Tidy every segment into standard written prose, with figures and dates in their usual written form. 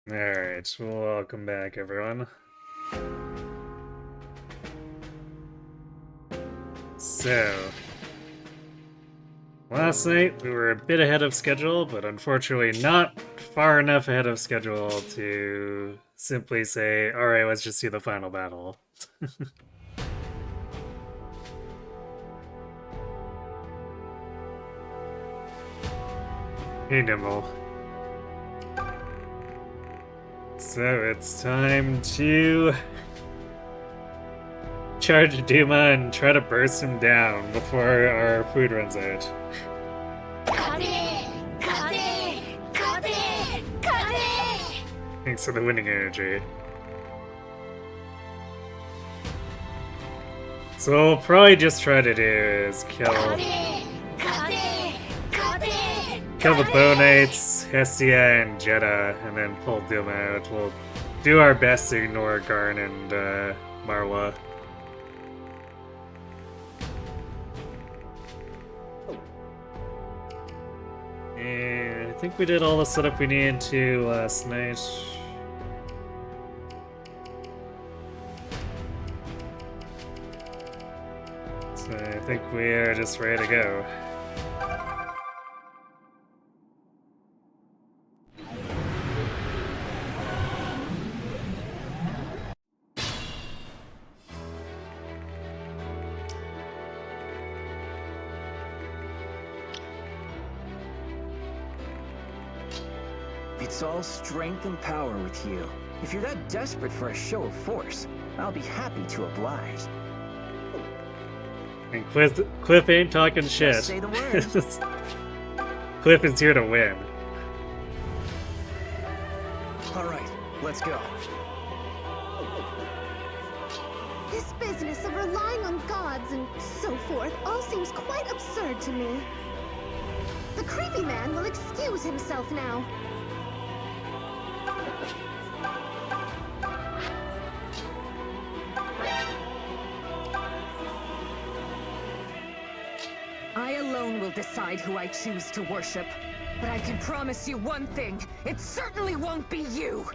Alright, well, welcome back, everyone. So, last night we were a bit ahead of schedule, but unfortunately not far enough ahead of schedule to simply say, alright, let's just see the final battle. Hey, Nimble. So it's time to charge Duma and try to burst him down before our food runs out. Thanks for the winning energy. So what we'll probably just try to do is kill the Bow Knights, Hestia, and Jeddah, and then pull Duma out. We'll do our best to ignore Garn and Marwa. And I think we did all the setup we needed to last night. So I think we are just ready to go. It's all strength and power with you. If you're that desperate for a show of force, I'll be happy to oblige. And Kliff ain't talking shit. Just say the word. Kliff is here to win. All right, let's go. This business of relying on gods and so forth all seems quite absurd to me. The creepy man will excuse himself now. I alone will decide who I choose to worship. But I can promise you one thing, it certainly won't be you!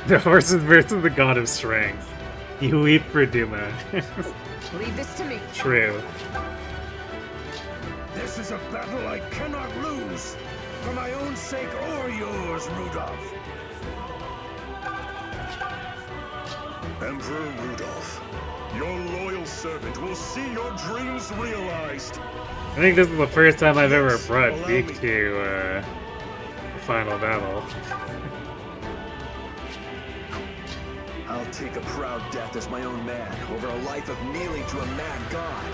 The horses versus the god of strength. You weep for Duma. Leave this to me. True. This is a battle I cannot lose, for my own sake or yours, Rudolph. Emperor Rudolph, your loyal servant will see your dreams realized. I think this is the first time I've ever brought Beak to the final battle. I'll take a proud death as my own man over a life of kneeling to a mad god.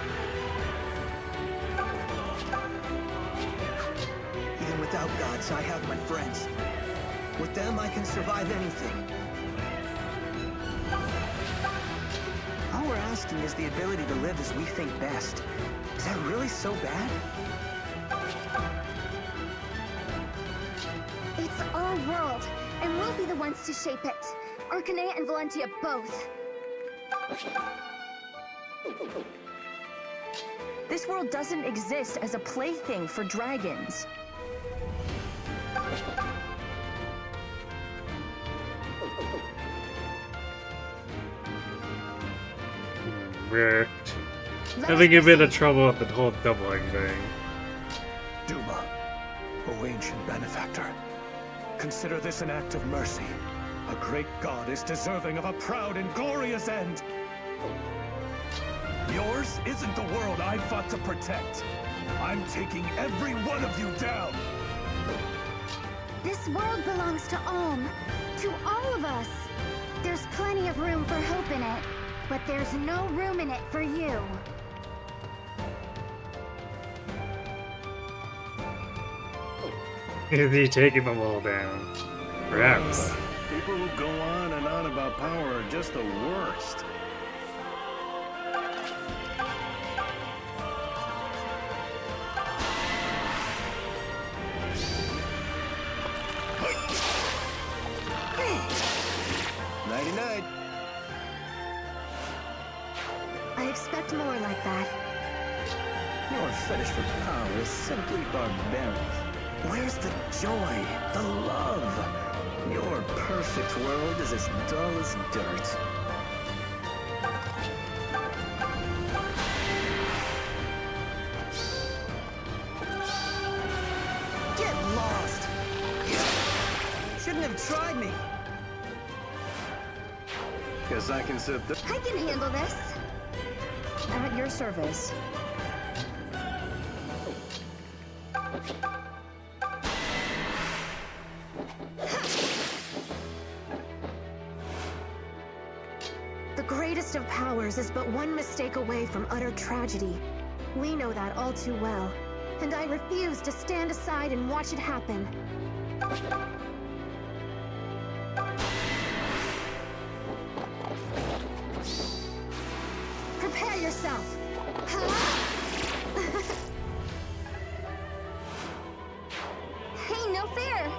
Even without gods, I have my friends. With them, I can survive anything. All we're asking is the ability to live as we think best. Is that really so bad? It's our world, and we'll be the ones to shape it. Arcanea and Valentia both. This world doesn't exist as a plaything for dragons. We're having a bit of trouble with the whole doubling thing. Duma, O ancient benefactor, consider this an act of mercy. A great god is deserving of a proud and glorious end. Yours isn't the world I fought to protect. I'm taking every one of you down. This world belongs to Alm, to all of us. There's plenty of room for hope in it, but there's no room in it for you. Is he taking them all down? Perhaps. People who go on and on about power are just the worst. Nighty-night. I expect more like that. Your fetish for power is simply barbaric. Where's the joy, the love? Your perfect world is as dull as dirt. Get lost! Shouldn't have tried me. Guess I can sit this. I can handle this. At your service. The greatest of powers is but one mistake away from utter tragedy. We know that all too well, and I refuse to stand aside and watch it happen. Prepare yourself! Hey, no fair!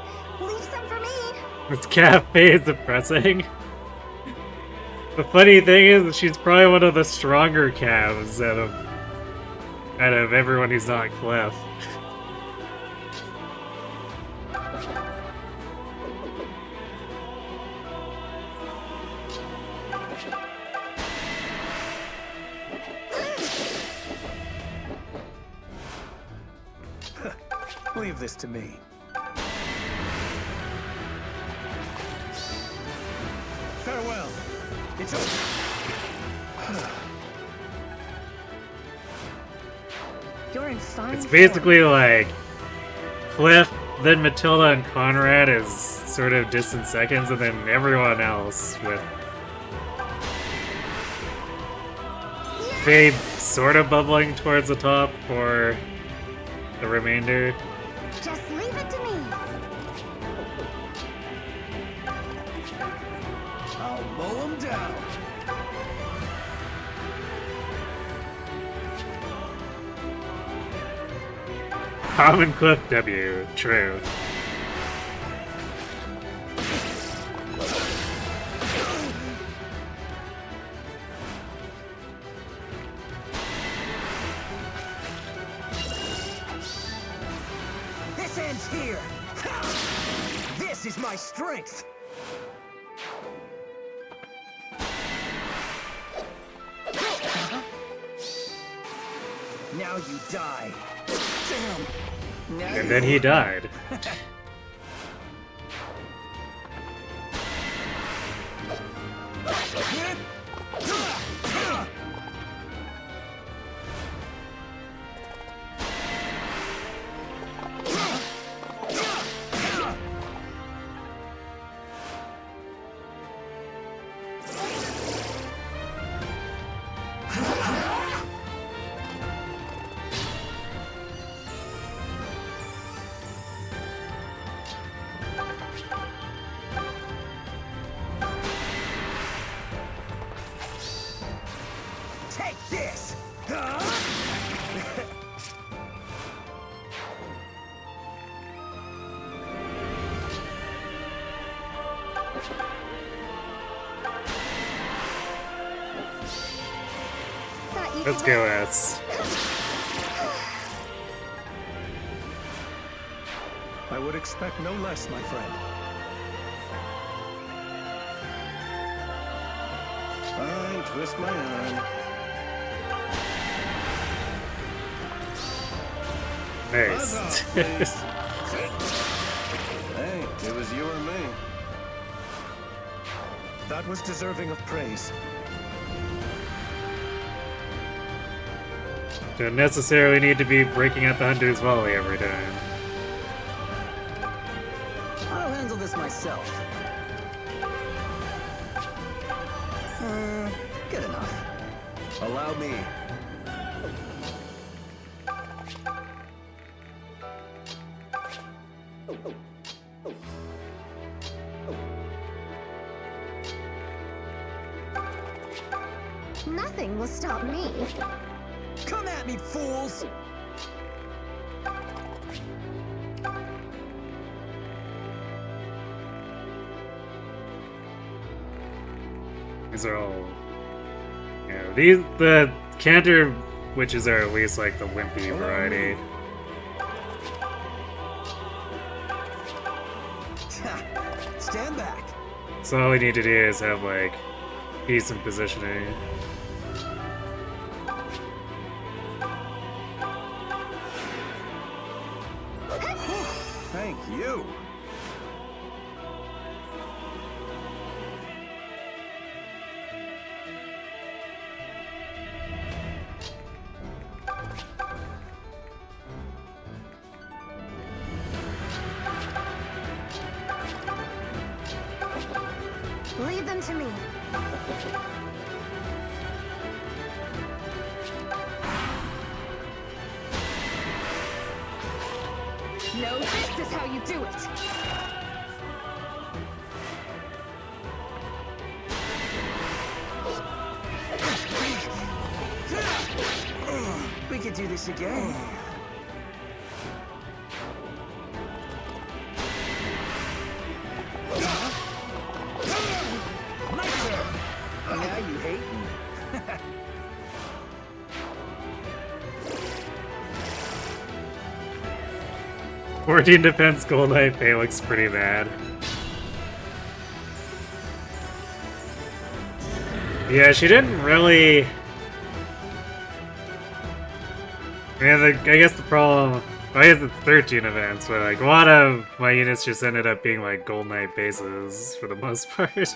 Leave some for me! This cafe is depressing. The funny thing is that she's probably one of the stronger calves out of everyone who's not Kliff. Leave this to me. Farewell. It's over. You're in fine It's form. basically like Kliff, then Matilda and Conrad as sort of distant seconds, and then everyone else with Faye sort of bubbling towards the top for the remainder. Just leave it to me! I'll mow him down. Common Kliff W, true. This ends here. This is my strength. Now you die. Damn. Now And then he died. Take this. Thought you Let's could go, let- S. I would expect no less, my friend. Fine, twist my arm. Nice. Hey, it was you or me. That was deserving of praise. Don't necessarily need to be breaking out the Hunter's Volley every time. I'll handle this myself. Good enough. Allow me. Nothing will stop me. Come at me, fools! These are all... Yeah, the counter witches are at least like the wimpy variety. stand back. So all we need to do is have, like, decent positioning. Thank you. Leave them to me. No, this is how you do it! We could do this again. My turn. Now you hate me. 14 defense Gold Knight Pay looks pretty bad. Yeah, she didn't really... I guess the problem... I guess it's 13 events, but like a lot of my units just ended up being like Gold Knight bases for the most part.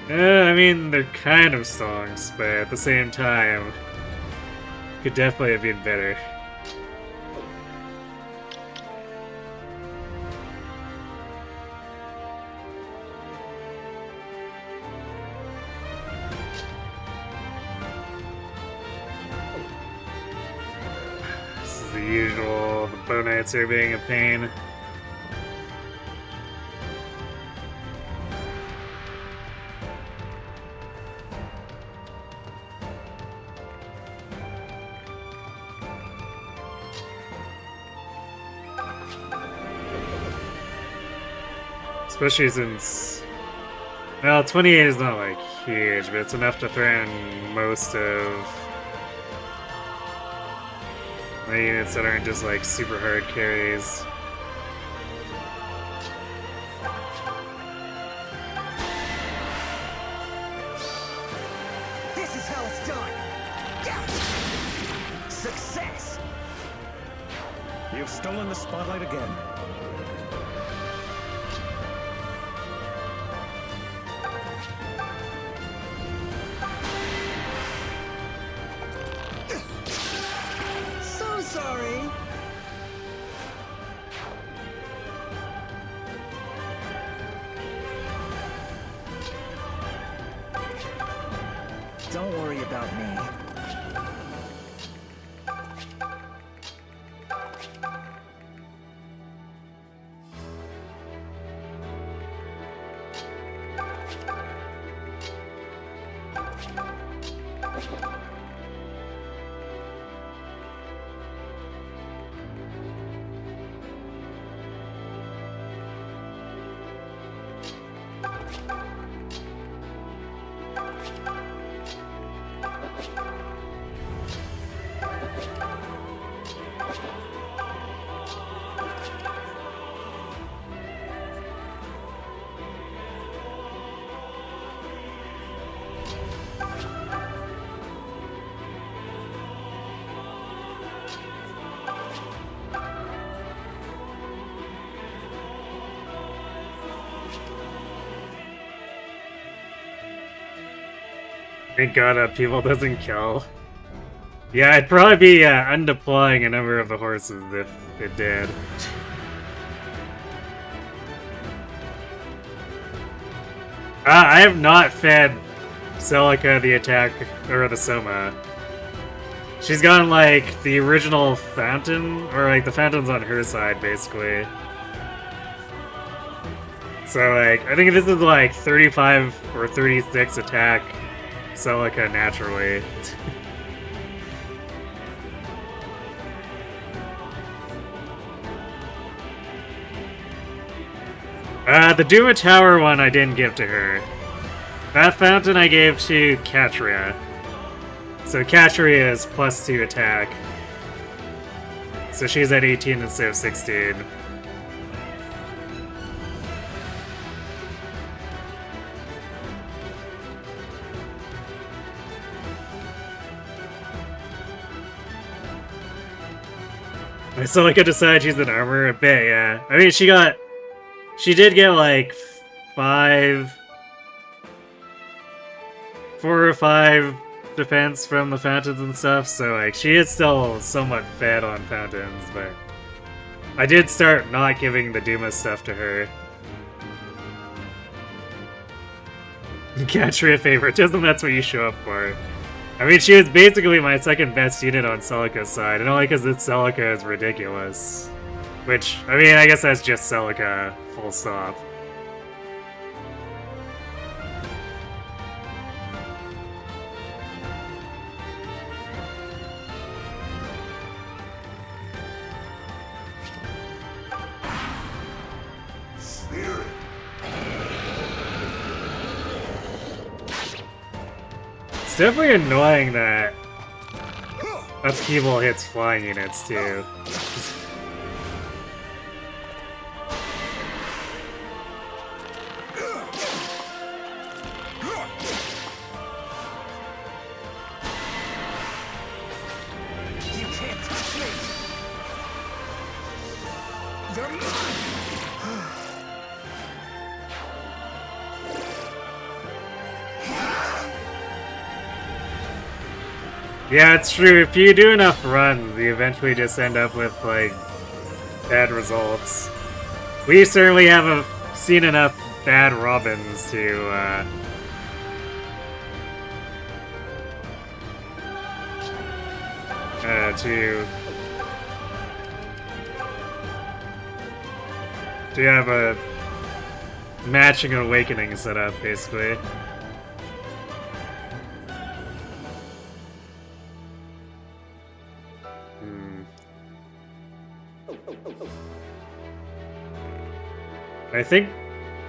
I mean, they're kind of stonks, but at the same time, could definitely have been better. This is the usual, the bow knights are being a pain. Especially since, well, 28 is not like huge, but it's enough to threaten most of my units that aren't just like super hard carries. This is how it's done. Yeah. Success. You've stolen the spotlight again. So sorry. Don't worry about me. Thank God Upheaval doesn't kill. Yeah, I'd probably be undeploying a number of the horses if it did. I have not fed Celica the attack, or the Soma. She's gotten like the original fountain, or like the fountain's on her side basically. So like, I think this is like 35 or 36 attack Celica naturally. The Duma Tower one I didn't give to her. That fountain I gave to Katria. So Katria is +2 attack. So she's at 18 instead of 16. I still like to decide she's an armor a bit, yeah. I mean, she did get like 4 or 5 defense from the fountains and stuff, so like she is still somewhat fed on fountains, but I did start not giving the Duma stuff to her. Katria favoritism, that's what you show up for. I mean, she was basically my second best unit on Celica's side, and only because this Celica is ridiculous. Which, I mean, I guess that's just Celica, full stop. It's definitely annoying that Upheaval hits flying units too. You can't touch me! You're mine! Yeah, it's true. If you do enough runs, you eventually just end up with, like, bad results. We certainly haven't seen enough bad Robins to have a matching and awakening set up, basically.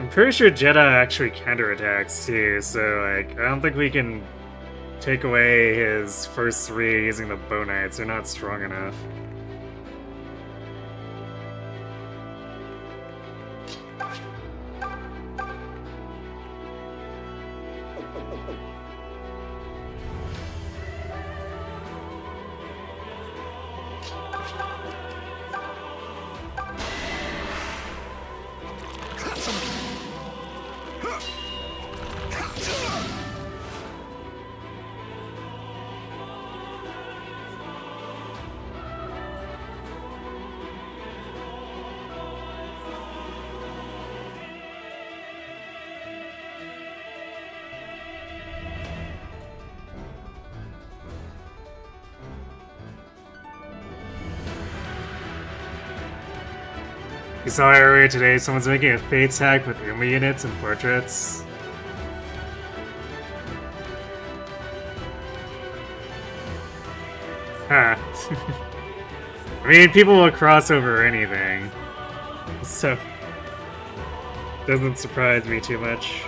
I'm pretty sure Jeddah actually counterattacks too, so like, I don't think we can take away his first 3 using the Bow Knights. They're not strong enough. You saw earlier today, someone's making a Fates hack with Uma units and portraits. Huh. I mean, people will cross over anything, so doesn't surprise me too much.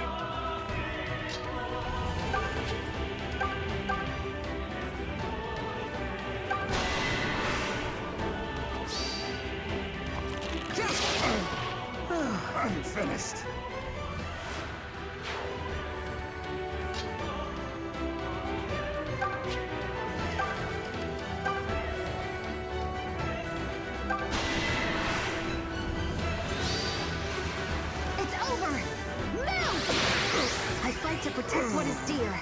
I'm finished. It's over! Move! I fight to protect what is dear.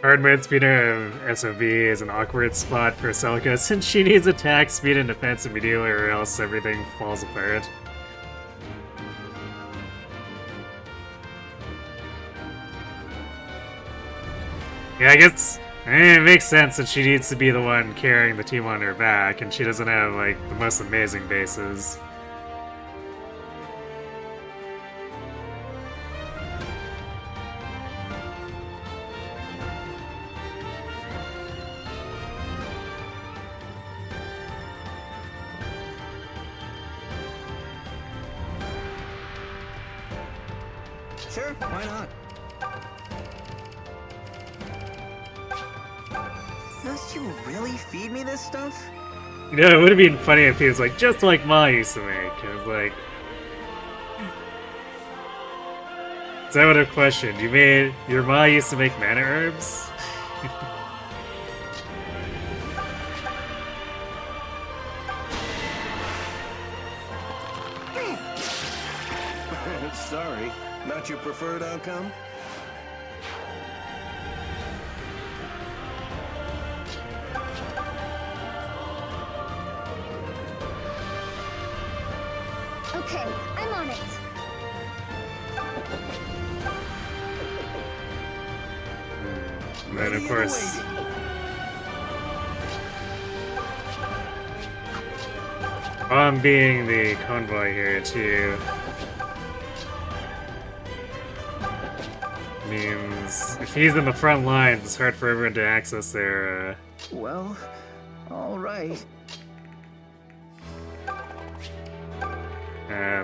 Hard mode speed of SOV is an awkward spot for Celica since she needs attack, speed, and defense immediately or else everything falls apart. Yeah, I guess it makes sense that she needs to be the one carrying the team on her back, and she doesn't have, like, the most amazing bases. Sure, why not? Must you really feed me this stuff? You know, it would have been funny if he was like, just like Ma used to make. It was like... So I would have questioned, your Ma used to make mana herbs? Sorry, not your preferred outcome? Okay, I'm on it. And then, of course... I'm being the convoy here, too. Means if he's in the front lines, it's hard for everyone to access their, Well, alright.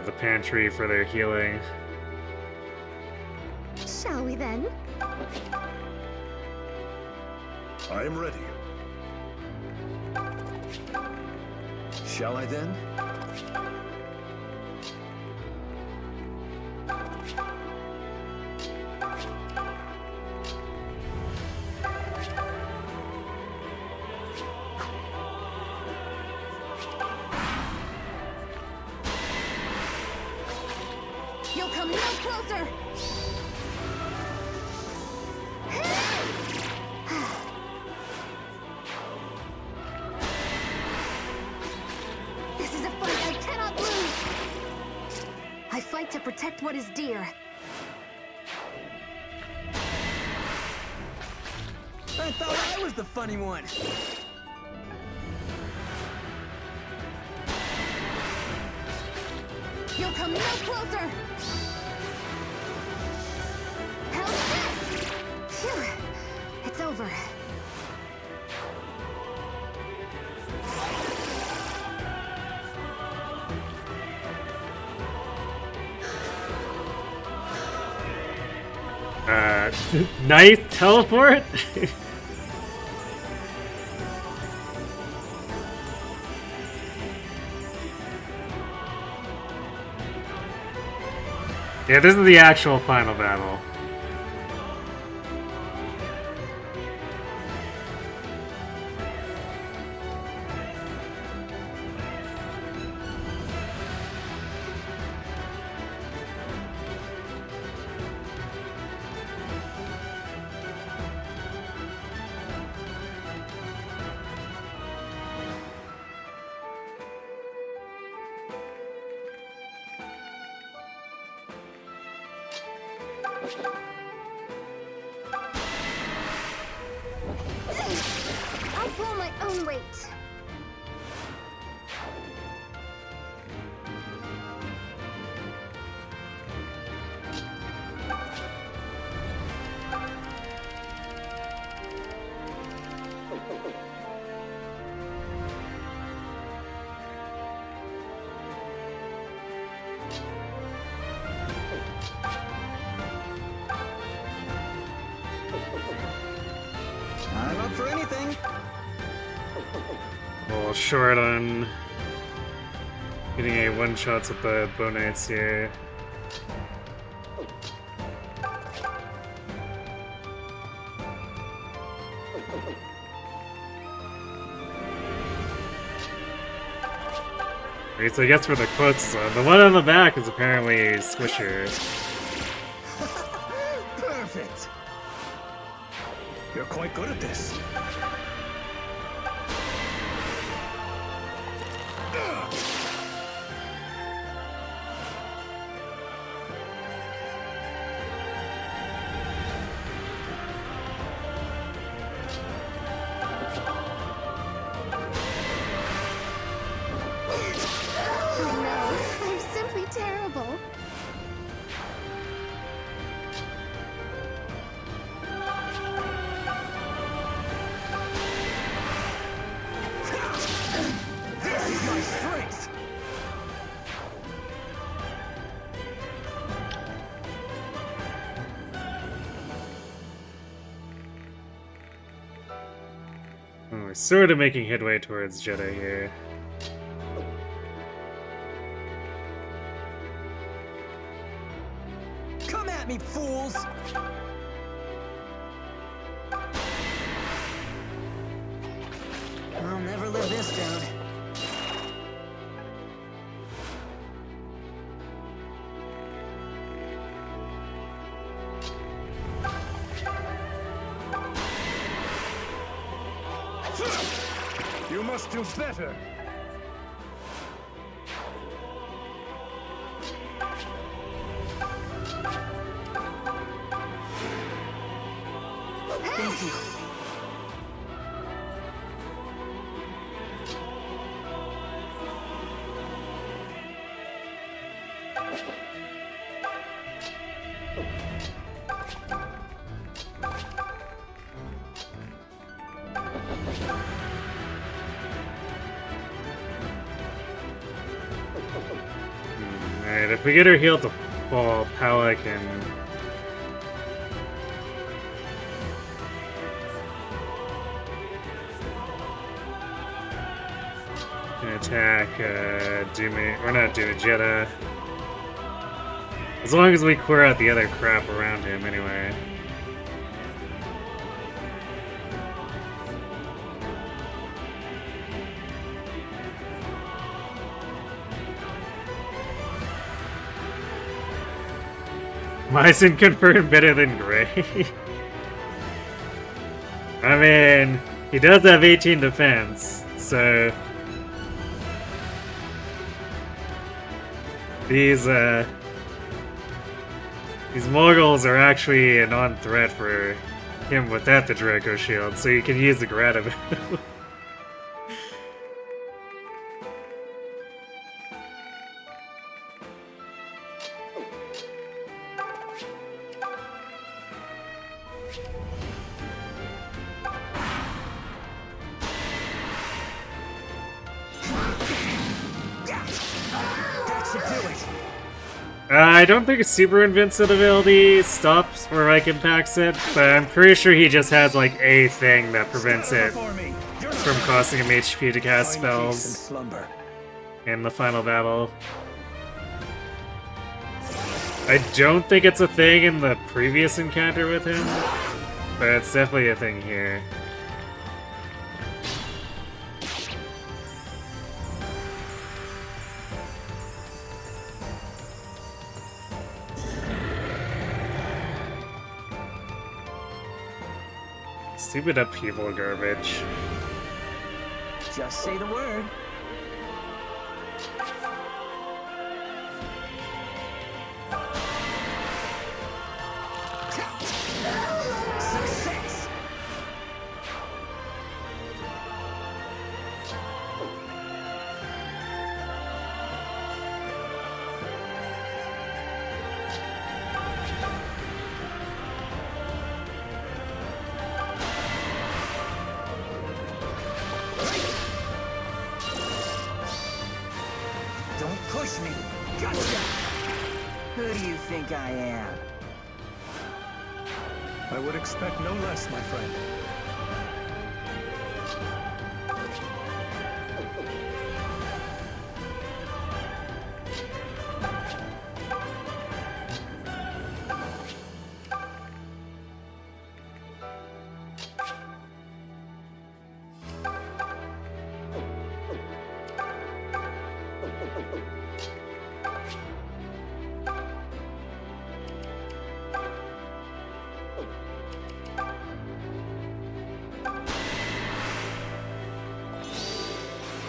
the pantry for their healing. Shall we then? I am ready. Shall I then? You'll come no closer! This is a fight I cannot lose! I fight to protect what is dear. I thought I was the funny one. You'll come no closer! How's this? Phew! It's over. Nice teleport? Yeah, this is the actual final battle. I'll pull my own weight. I'm up for anything. A little short on getting a one-shots with the Bow Knights here. Okay, so I guess for the quotes, the one on the back is apparently a Swisher. Perfect! You're quite good at this. Oh no, I'm simply terrible. We're sort of making headway towards Jedi here. Come at me, fools! I'll never live this down. You must do better. Thank you. Alright, if we get her healed to full, Pala can... attack Duma, or not Duma, Jeddah. As long as we clear out the other crap around him, anyway. Mycen confirmed better than Gray. I mean, he does have 18 defense, so... These Moguls are actually a non-threat for him without the Draco Shield, so you can use the Grad of him. I don't think a super invincible ability stops or like impacts it, but I'm pretty sure he just has like a thing that prevents it from costing him HP to cast spells in the final battle. I don't think it's a thing in the previous encounter with him, but it's definitely a thing here. Stupid upheaval garbage. Just say the word. Success! Don't push me. Gotcha! Who do you think I am? I would expect no less, my friend.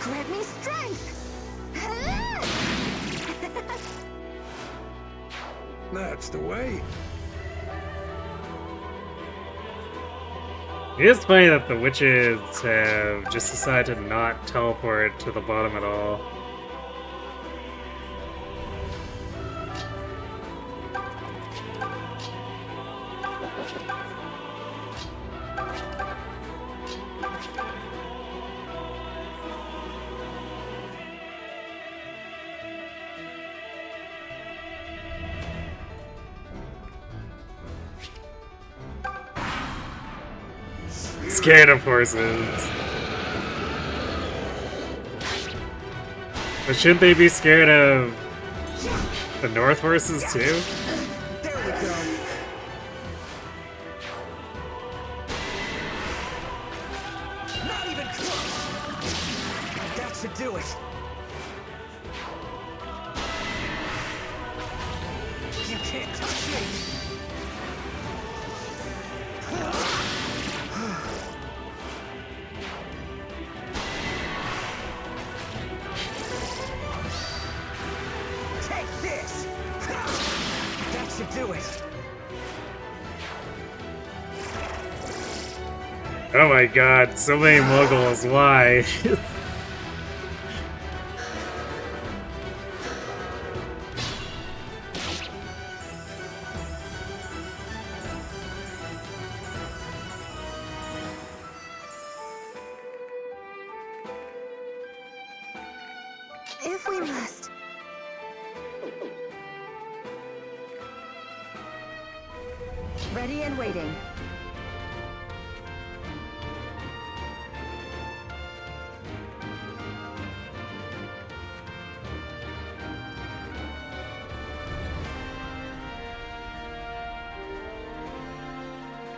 Grant me strength! That's the way. It is funny that the witches have just decided to not teleport to the bottom at all. Scared of horses. But shouldn't they be scared of the North horses too? There we go. Not even close. That should do it. You can't touch me. Take this. That should do it. Oh my god, so many muggles, why? If we must. Ready and waiting.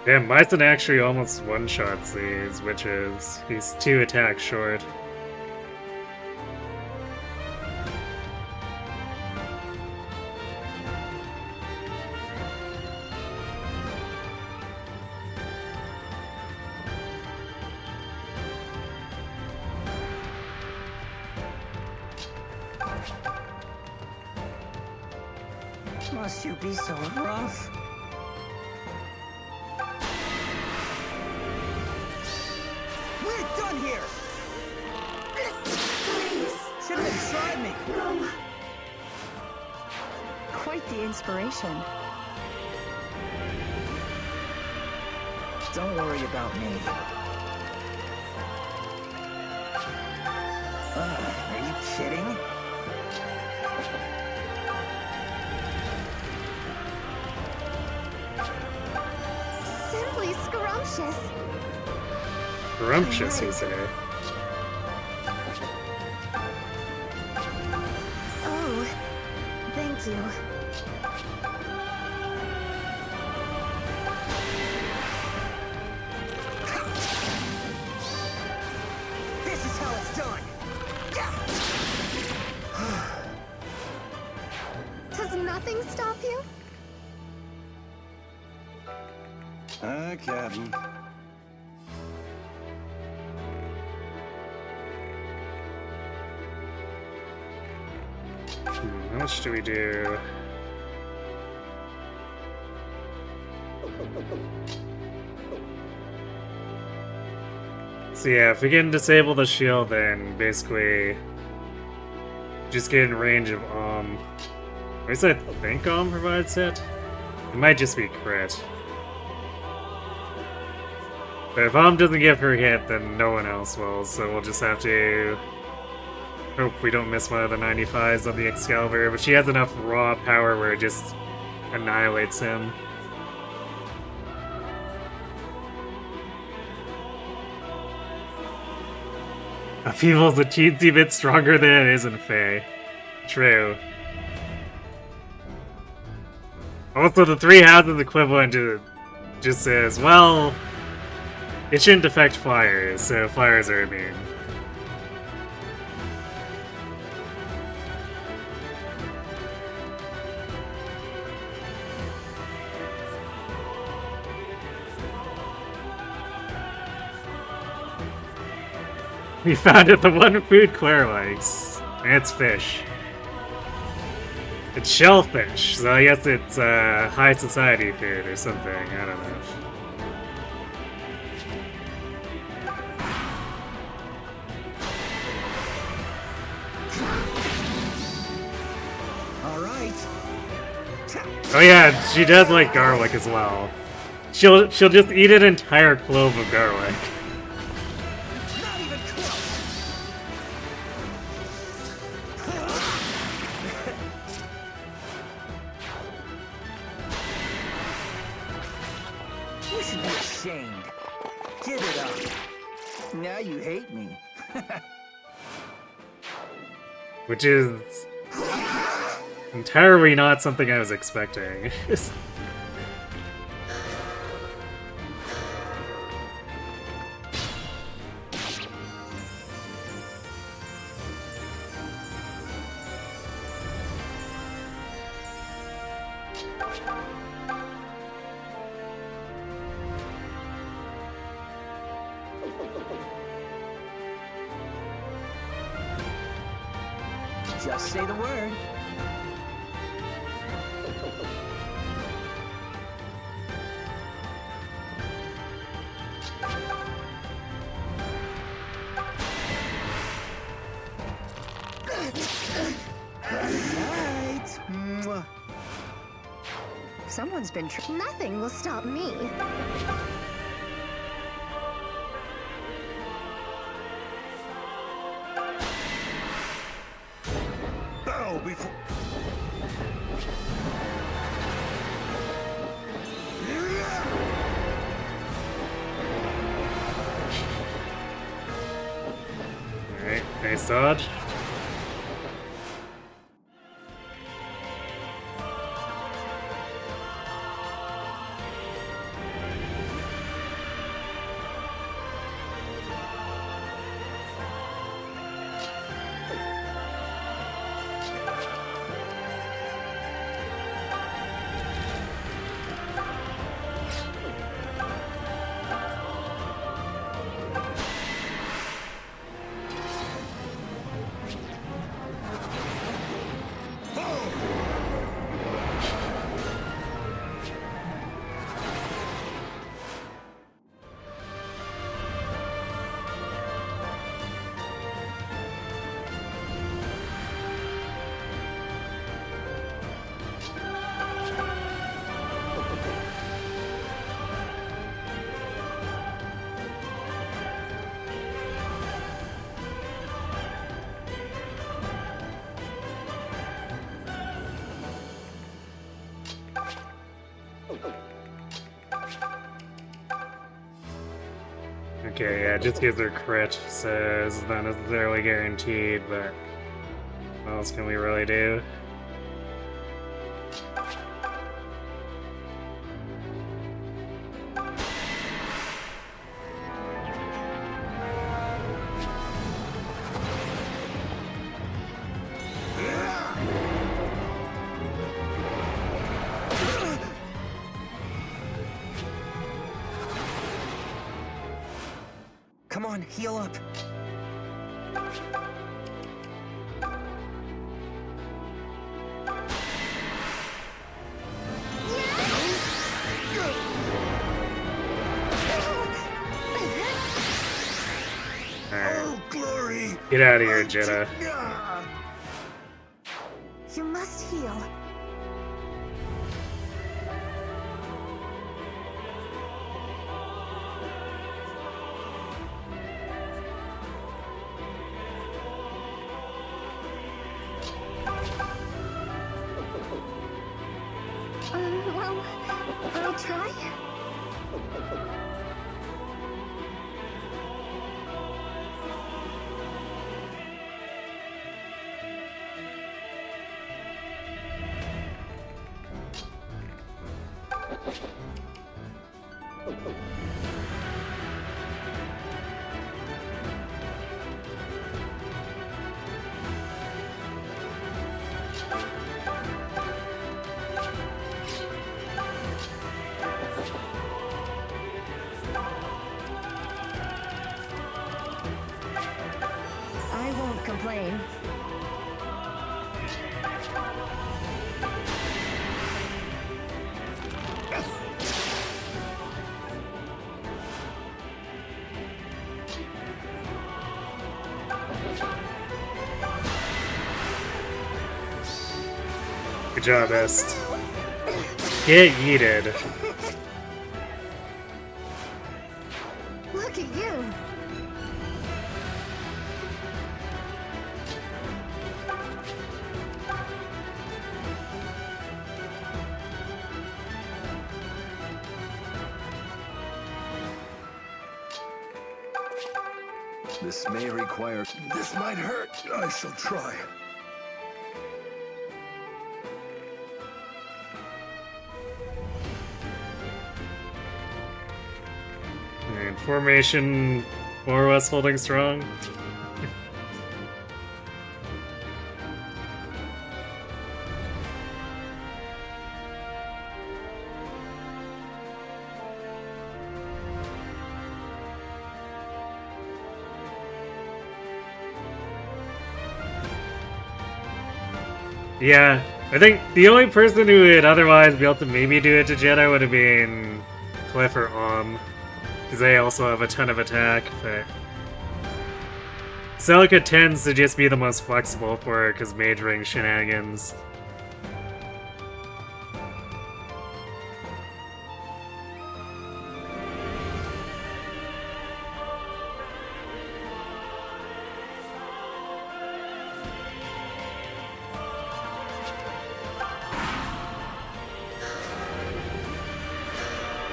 Damn, Myson actually almost one-shots these witches. He's 2 attacks short. Must you be so rough? We're done here! Shouldn't have tried me! Quite the inspiration. Don't worry about me. Are you kidding? Simply scrumptious. Scrumptious, you say? Oh, thank you. This is how it's done! Does nothing stop you? Captain. How much do we do? So yeah, if we can disable the shield, then basically just get in range of at least I think provides it. It might just be crit. But if doesn't give her hit, then no one else will, so we'll just have to hope we don't miss one of the 95s on the Excalibur, but she has enough raw power where it just annihilates him. Upheaval's a teensy bit stronger than it is in Fae. True. Also, the 3 houses equivalent to just says, well, it shouldn't affect flyers, so flyers are immune. We found it, the one food Claire likes. And it's fish. It's shellfish, so I guess it's high society food or something, I don't know. Alright. Oh yeah, she does like garlic as well. She'll just eat an entire clove of garlic. Not even close. You should be ashamed. Give it up. Now you hate me. Which is entirely not something I was expecting. Just say the word. Right. Mwah. Someone's been Nothing will stop me. Bow before. Alright, nice dodge. Okay, yeah, just because they're crit, so it's not necessarily guaranteed, but what else can we really do? Come on, heal up. Oh, glory! Get out of here, Jeddah. You must heal. Well, I'll try. I won't complain. Good job, Est. Get yeeted. Look at you. This may require... This might hurt. I shall try. Formation more or less holding strong. Yeah, I think the only person who would otherwise be able to maybe do it to Jedi would have been Kliff or because they also have a ton of attack, but Celica tends to just be the most flexible for it because Mage Ring shenanigans.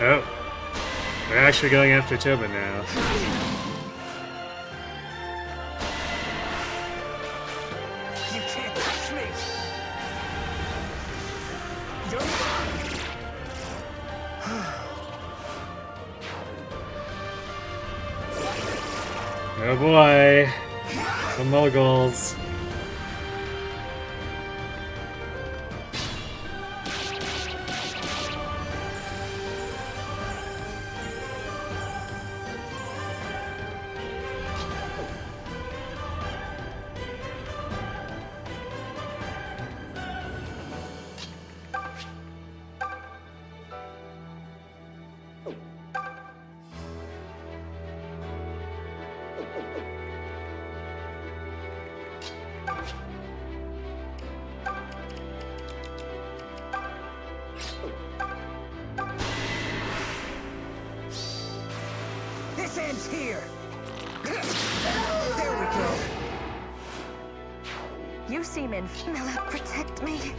Oh, they're actually going after Tobin now. You can't touch me! You're mine! Oh boy, the Muggles. This ends here! There we go! You seem Milla, protect me.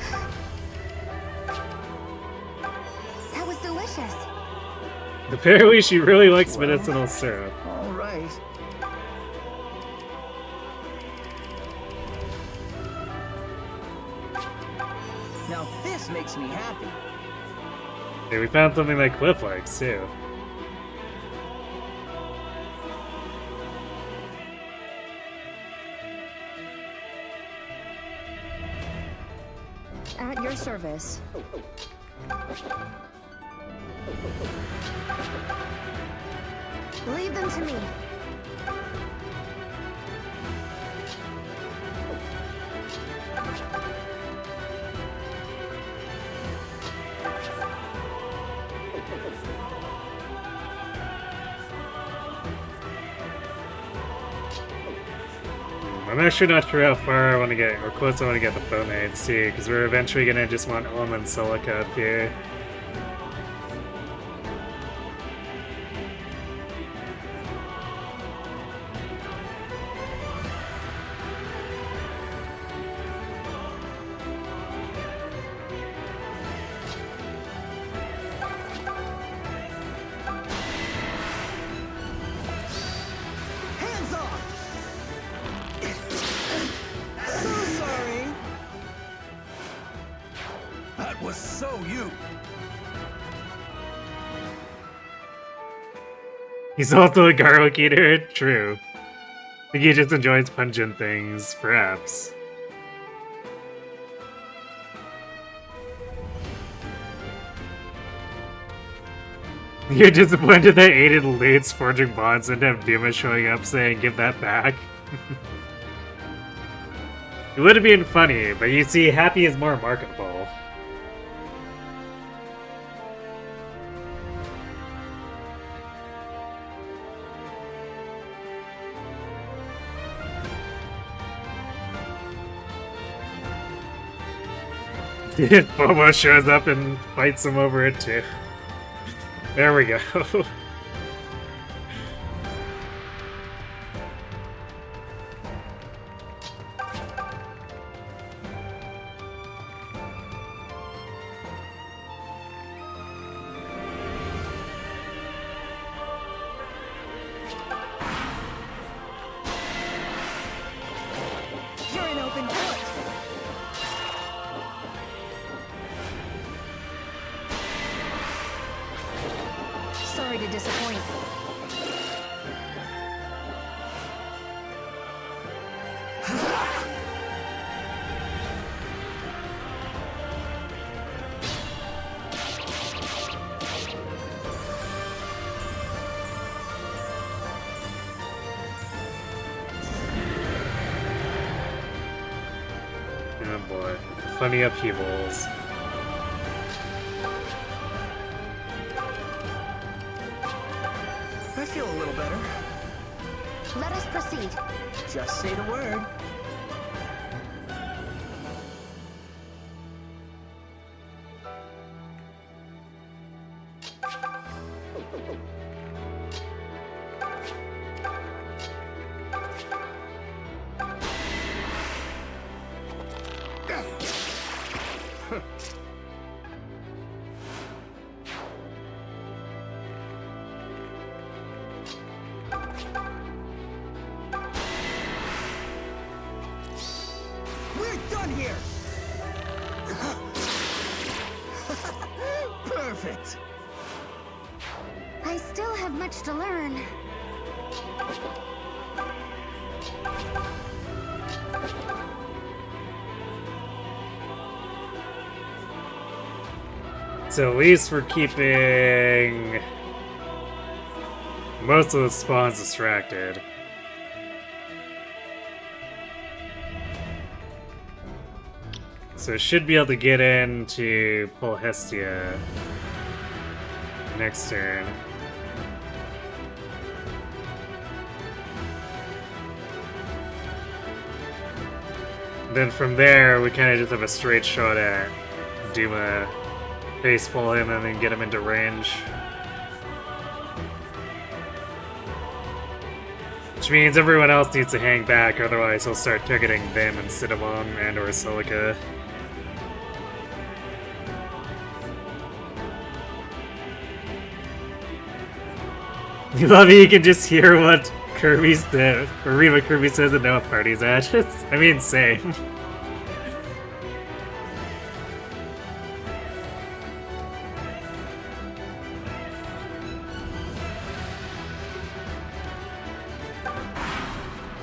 That was delicious. Apparently she really likes medicinal syrup. All right. Now this makes me happy. Hey, we found something that Kliff likes too. at your service. Leave them to me. I'm actually not sure how far I want to get, or close I want to get the Bowmade see, because we're eventually going to just want Element Silica up here. Hands off! So sorry. That was so you. He's also a garlic eater? True. I think he just enjoys pungent things, perhaps. You're disappointed that Aiden leads forging bonds and have Duma showing up saying, give that back? It would have been funny, but you see, Happy is more marketable. Bobo shows up and fights him over it too. There we go. You're an open book. Sorry to disappoint. funny upheavals. I feel a little better. Let us proceed. Just say the word. We're done here! Perfect! I still have much to learn. So at least we're keeping most of the spawns distracted. So it should be able to get in to pull Hestia next turn. Then from there, we kind of just have a straight shot at Duma, base pull him, and then get him into range. Which means everyone else needs to hang back, otherwise he'll start targeting them instead of on and or Celica. You love it, you can just hear what Kirby's or read what Kirby says and know what party's at. I mean, same.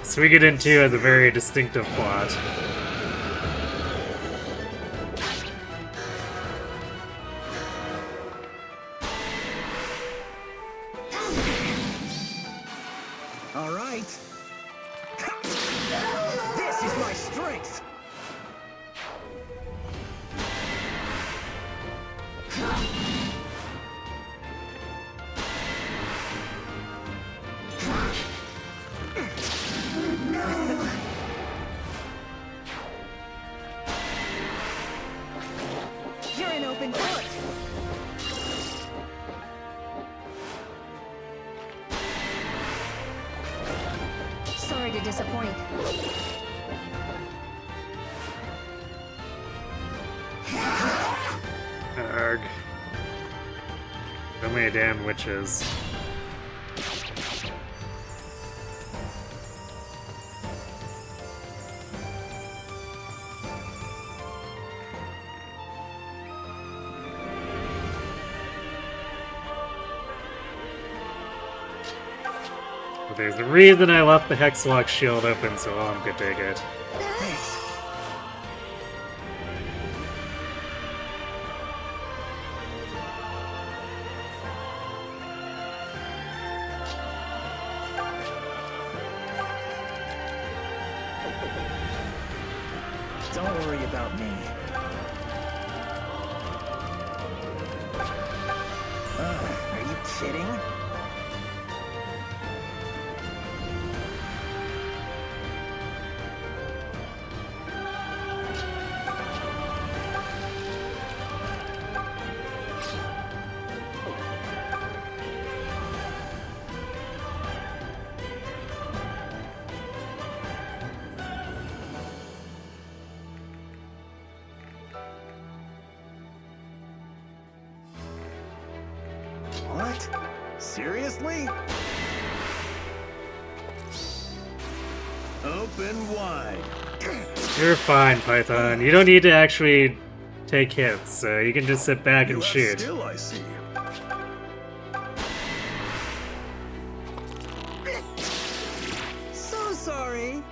Suikoden 2 has a very distinctive plot. All right. This is my strength. You're an open book. Sorry to disappoint. Arg. So many damn witches. But there's a reason I left the Hexlock shield open so Alm could take it. Thanks. Don't worry about me. Are you kidding? What? Seriously? Open wide. You're fine, Python. You don't need to actually take hits, so you can just sit back and shoot. Still, I see. So sorry.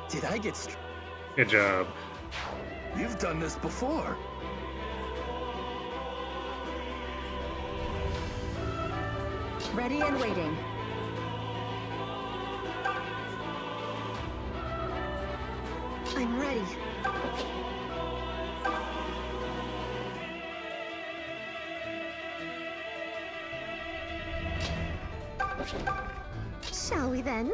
Did I get Good job. You've done this before. Ready and waiting. I'm ready. Shall we then?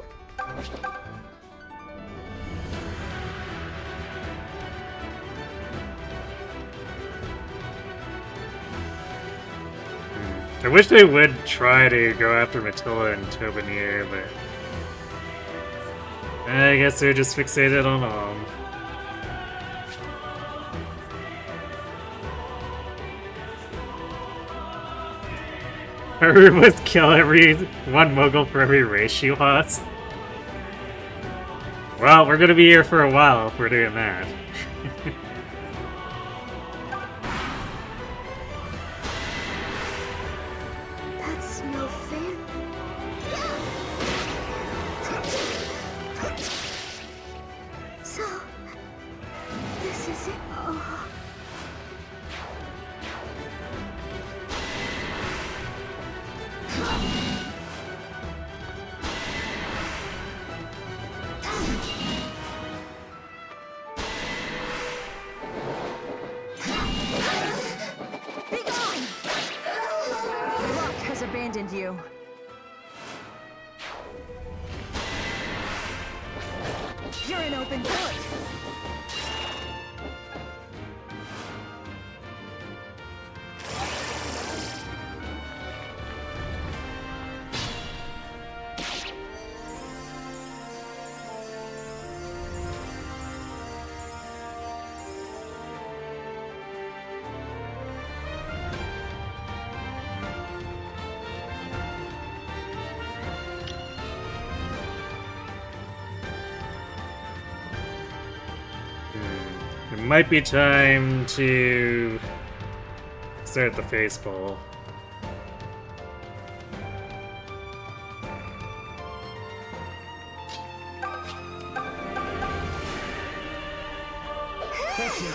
I wish they would try to go after Matilda and Tobanier, but I guess they're just fixated on Alm. Her must kill one Mogul for every race she lost. Well, we're gonna be here for a while if we're doing that. That's no fair. So, this is it. Oh. Abandoned you. You're an open book. It might be time to start the face bowl. Thank you.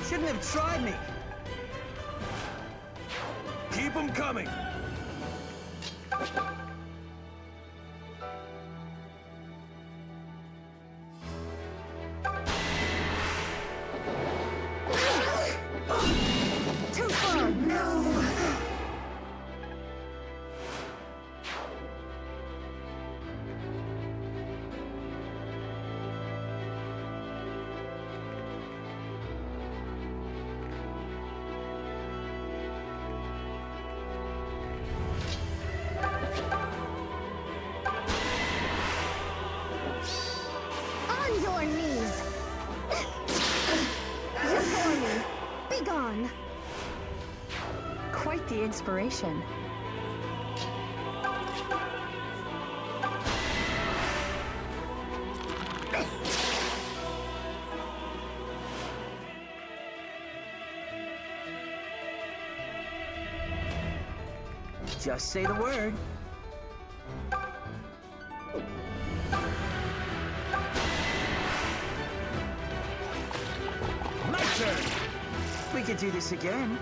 Shouldn't have tried me. Keep them coming. Too far. No. On your knees! You bore me! Be gone! Quite the inspiration. Just say the word. My turn. We could do this again.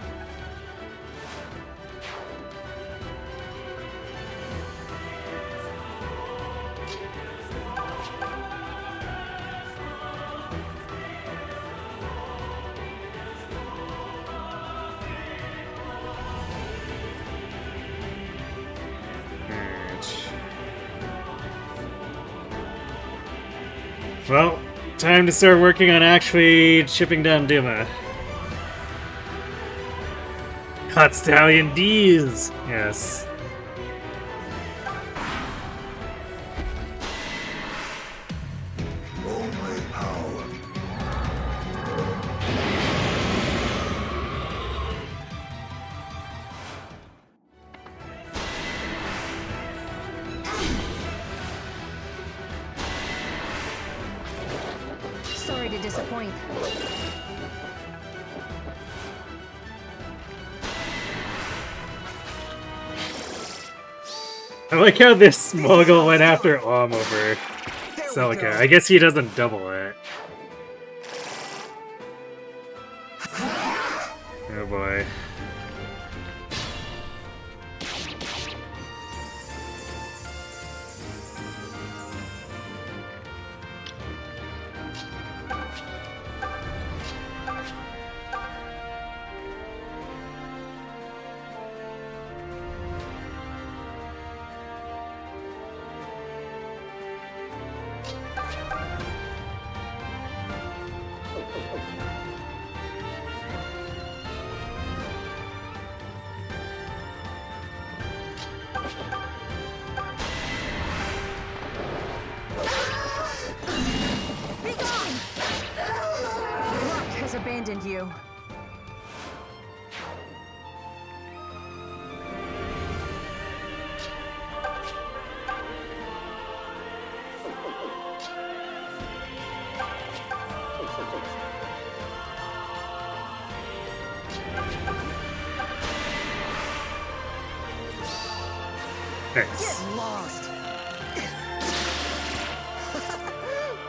Well, time to start working on actually chipping down Duma. Hot Stallion D's! Yes. Only power Sorry to disappoint. I like how this mogul went after over There we Celica. go. I guess he doesn't double it. Oh boy. Be gone! Rock has abandoned you. Nice. Get lost.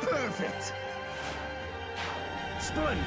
Perfect. Splendid.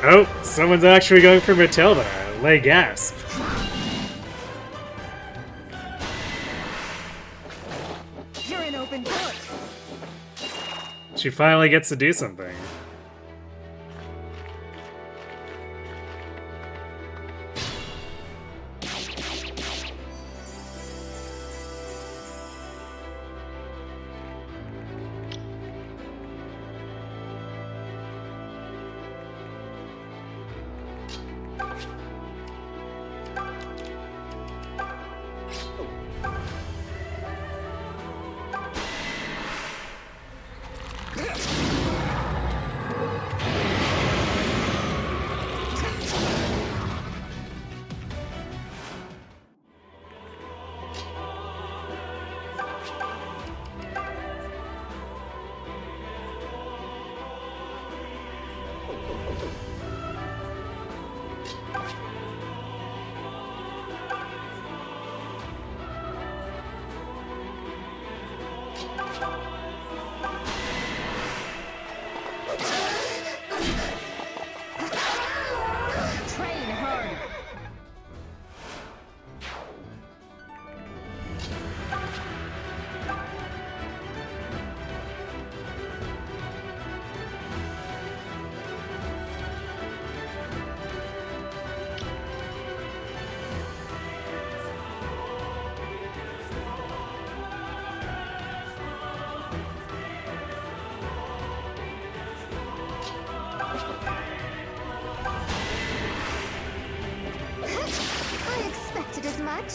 Oh, someone's actually going for Matilda. Lay gasp. You're an open book. She finally gets to do something. Train hard. I expected as much.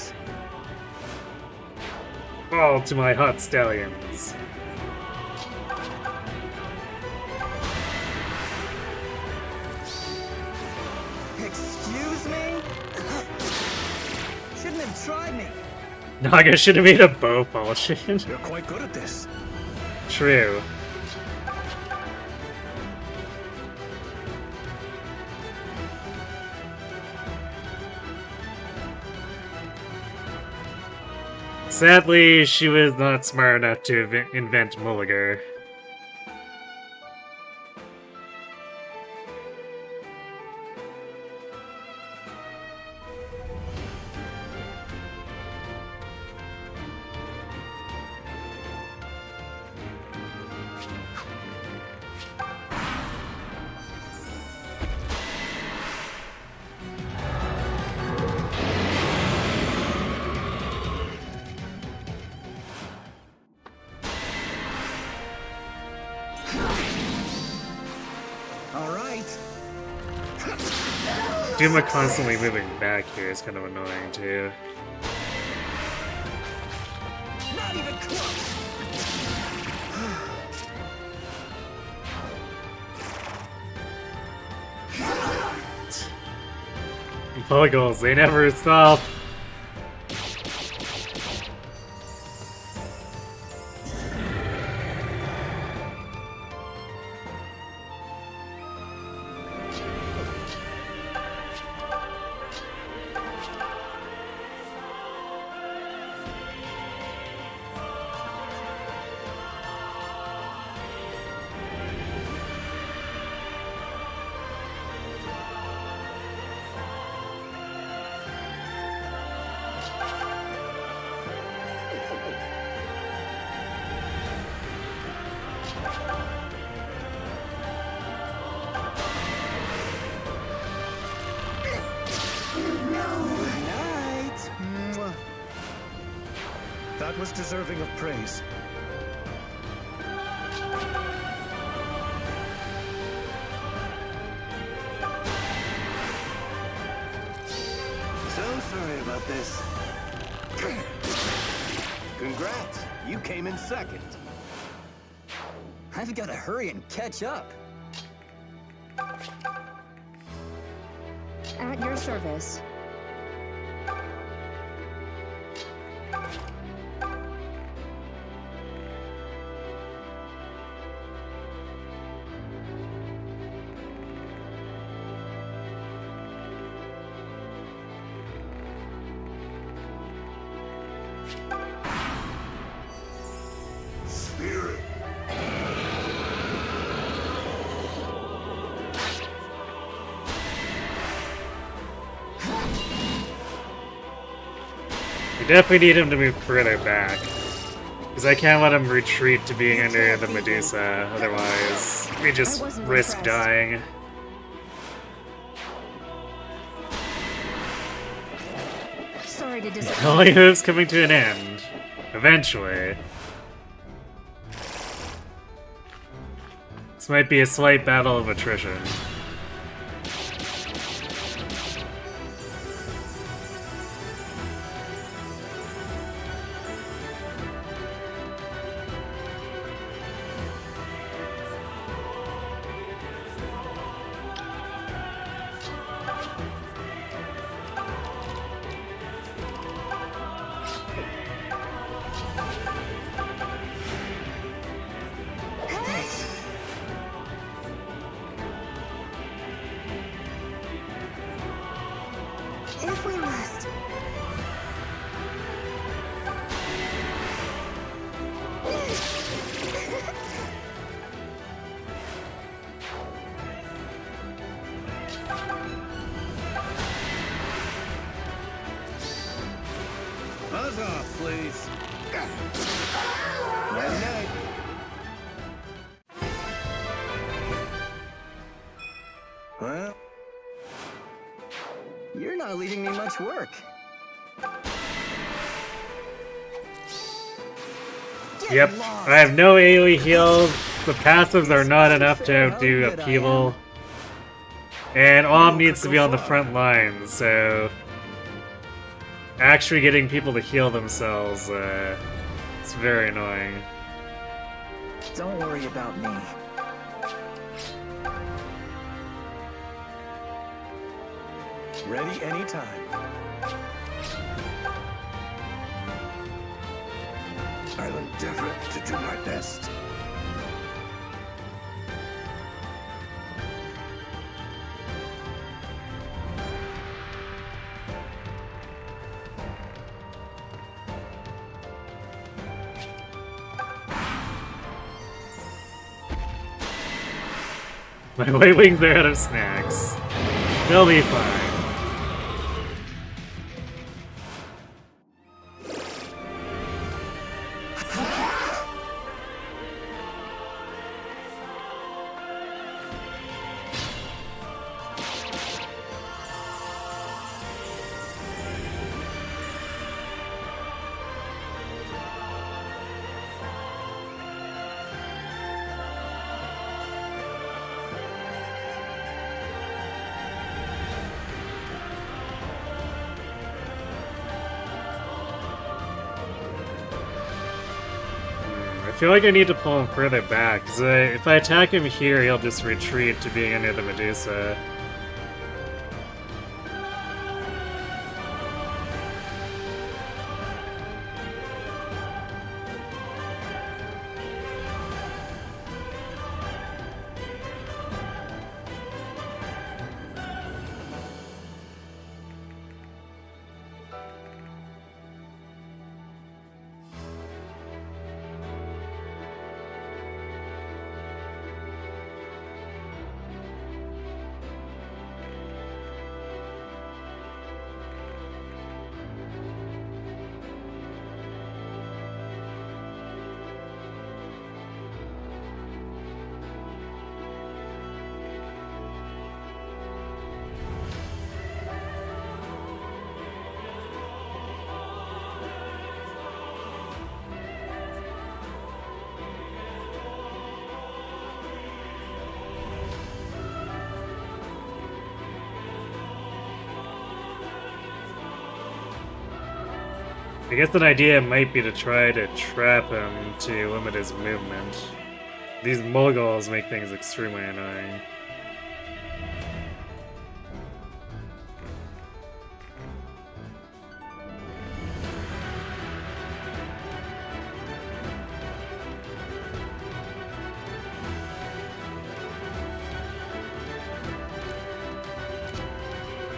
Fall to my hot stallions. Excuse me? Shouldn't have tried me. Naga should have made a bow potion. You're quite good at this. True. Sadly, she was not smart enough to invent Mulligar. All right. Duma constantly moving back here is kind of annoying too. Not even close. Polygoals, they never stop. That was deserving of praise. So sorry about this. Congrats, you came in second. I've got to hurry and catch up. At your service. Spirit. We definitely need him to move further back. Because I can't let him retreat to being under the Medusa, otherwise we just risk dying. Sorry to disappoint. Only Hooves coming to an end. Eventually. This might be a slight battle of attrition. If we must. Buzz off, please. Night night. Well, you're not leaving me much work. Yep, I have no AoE heal. The passives are not enough to outdo Upheaval. And Om needs to be on the front lines, so actually getting people to heal themselves, it's very annoying. Don't worry about me. Ready anytime. I'll endeavor to do my best. My white wings are out of snacks. They'll be fine. feel like I need to pull him further back, because if I attack him here, he'll just retreat to being under the Medusa. I guess an idea might be to try to trap him to limit his movement. These moguls make things extremely annoying.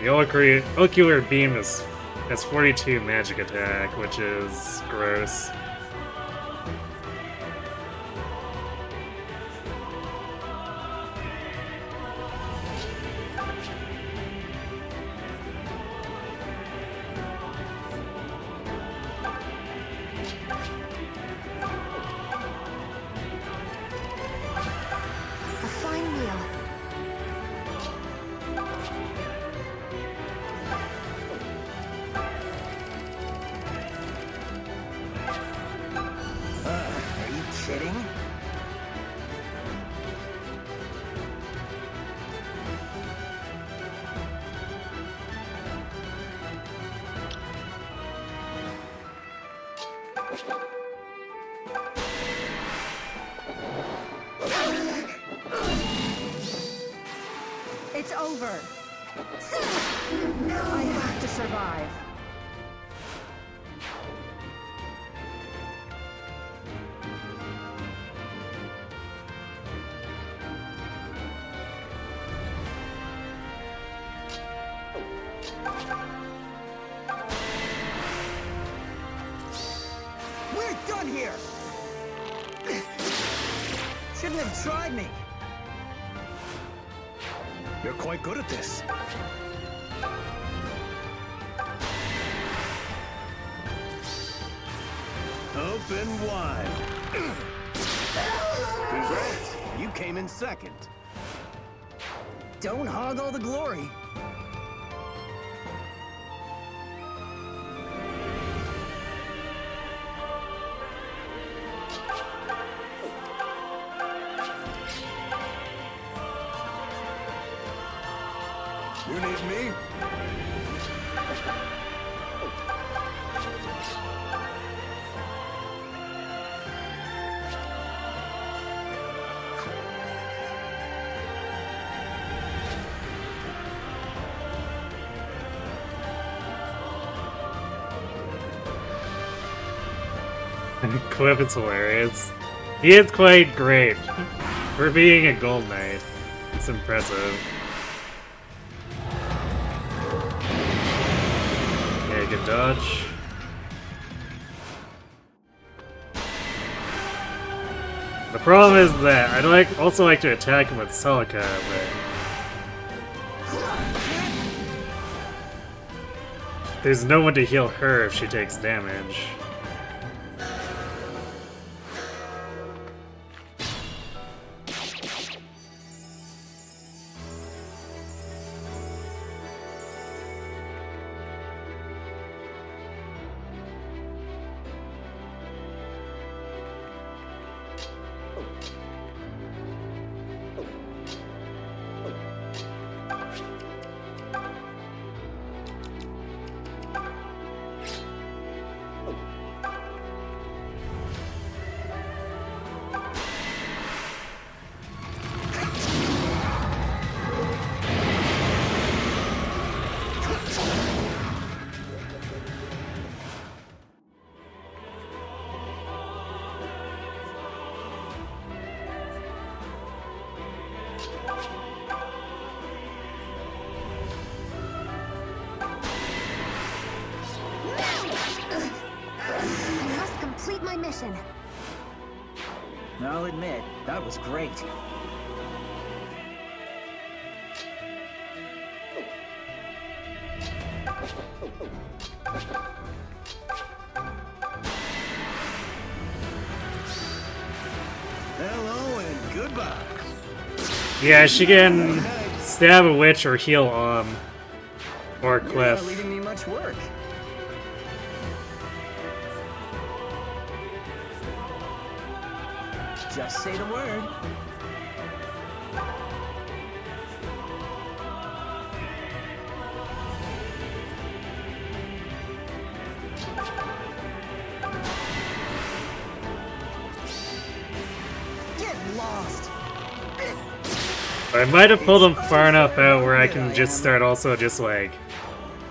The ocular beam has 42 magic attack, which is gross. A fine meal. Are you kidding? It's over. I have to survive. We're done here! Shouldn't have tried me. You're quite good at this. Open wide. Congrats, you came in second. Don't hog all the glory. You need me? Kliff is hilarious. He is quite great. For being a gold knight, it's impressive. Okay, good dodge. The problem is that I'd also like to attack him with Celica, but there's no one to heal her if she takes damage. I must complete my mission. I'll admit, that was great. Hello and goodbye. Yeah, she can stab a witch or heal or You're not Kliff. leaving me much work. Just say the word. Get lost. I might have pulled him far enough out where I can just start also just like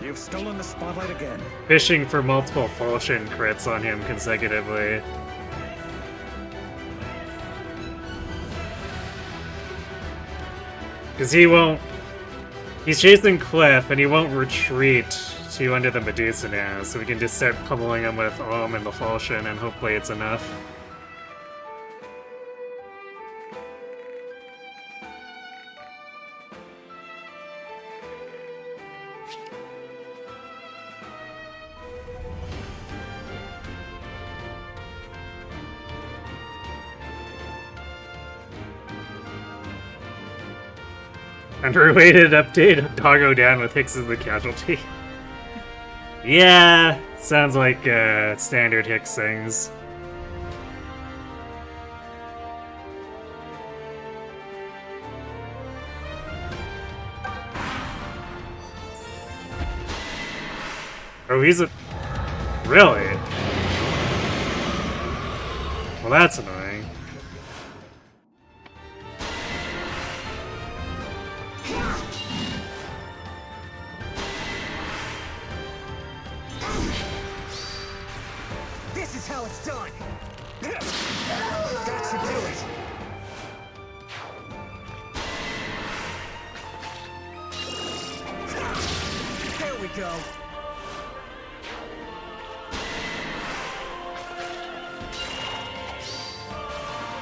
You've stolen the spotlight again. fishing for multiple falchion crits on him consecutively. Because he won't... He's chasing Kliff, and he won't retreat to under the Medusa now, so we can just start pummeling him with and the falchion, and hopefully it's enough. Unrelated update, Doggo down with Hicks as the casualty. Yeah, sounds like standard Hicks things. Oh, he's a... Really? Well, that's annoying. This is how it's done. That should do it. There we go.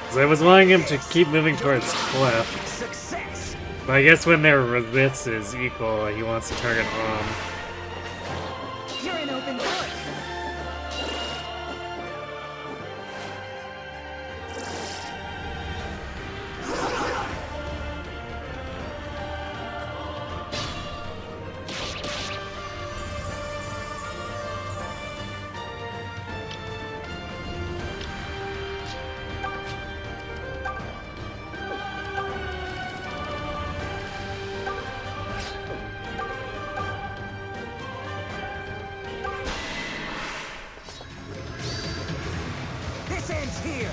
Because I was wanting him to keep moving towards Kliff. Success. But I guess when their resist is equal, he wants to target You're an open book. This ends here.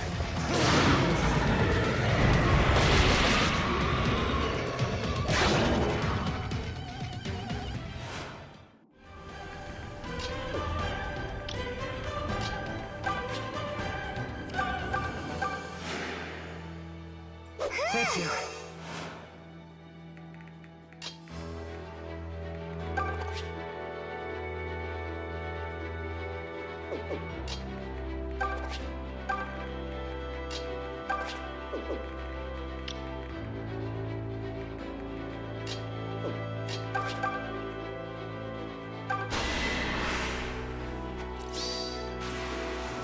Thank you.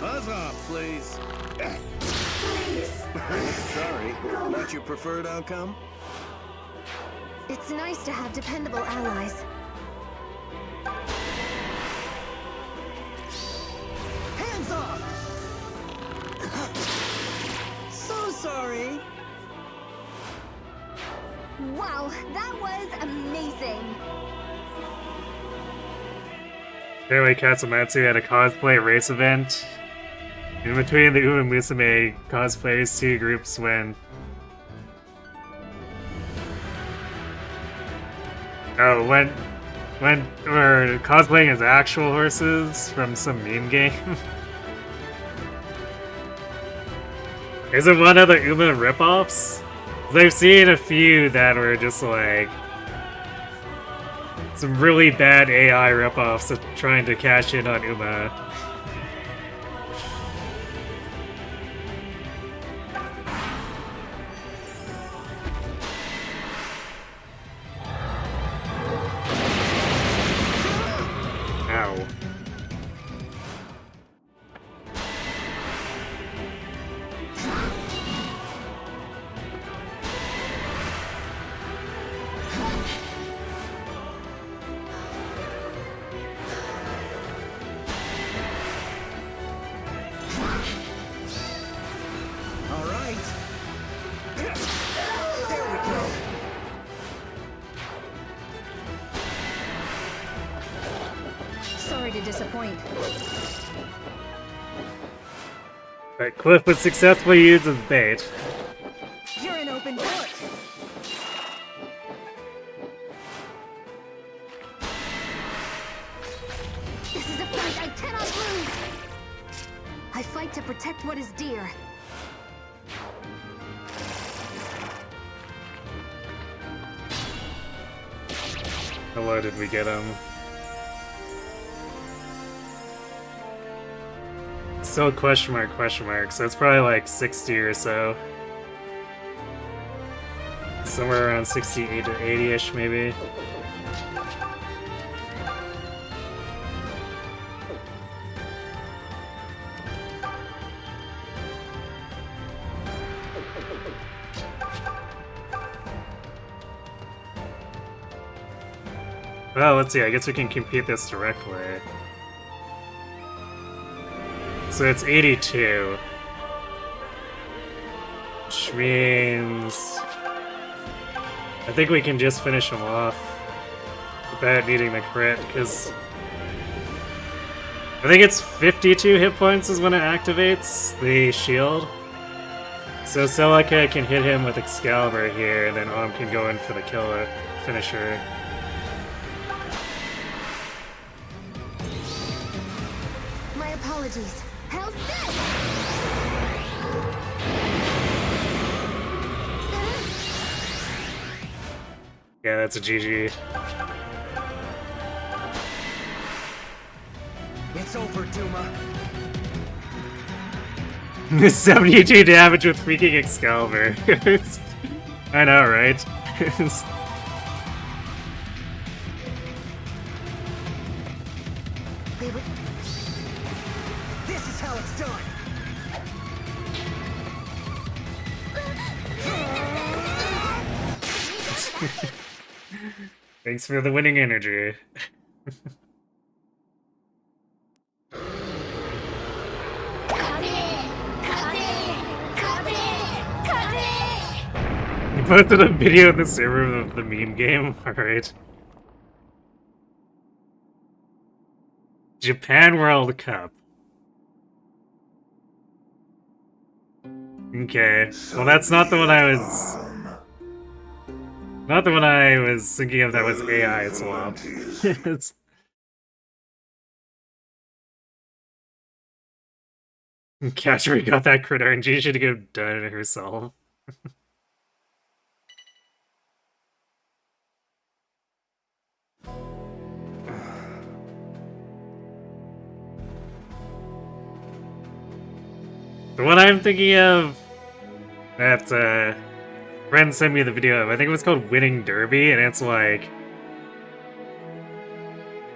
Buzz off, please. Sorry, not your preferred outcome? It's nice to have dependable allies. Hands off! So sorry. Wow, that was amazing! Apparently Katsumatsu had a cosplay race event. In between the Uma Musume cosplays, two groups win. Oh, when we're cosplaying as actual horses from some meme game. Is it one of the Uma ripoffs? I've seen a few that were just like some really bad AI ripoffs of trying to cash in on Uma. Ow. All right. There we go. Sorry to disappoint. But Kliff would successfully use his bait. You're an open book. This is a fight I cannot lose! I fight to protect what is dear. How low did we get him? Still question mark, so it's probably like 60 or so. Somewhere around 68 to 80-ish, maybe. Well, let's see, I guess we can compete this directly. So it's 82. Which means... I think we can just finish him off without needing the crit, because... I think it's 52 hit points is when it activates the shield. So Celica can hit him with Excalibur here, and then can go in for the kill finisher. My apologies. How's this? Yeah, that's a GG. It's over, Duma. 72 damage with freaking Excalibur. I know, right? This is how it's done. Thanks for the winning energy. You posted a video in the server of the meme game? Alright. Japan World Cup. Okay. Well, that's not the one I was... Not the one I was thinking of that was AI swap. It's... Catchery got that crit RNG, should have done it herself. The one I'm thinking of that friend sent me the video of, I think it was called Winning Derby, and it's like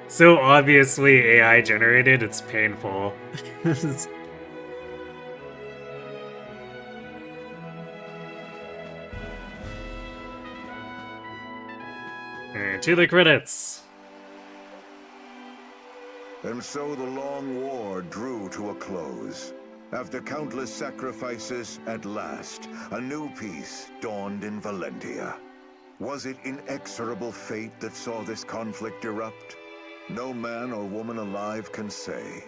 so obviously AI generated, it's painful. Alright, to the credits. And so the long war drew to a close. After countless sacrifices, at last, a new peace dawned in Valentia. Was it inexorable fate that saw this conflict erupt? No man or woman alive can say.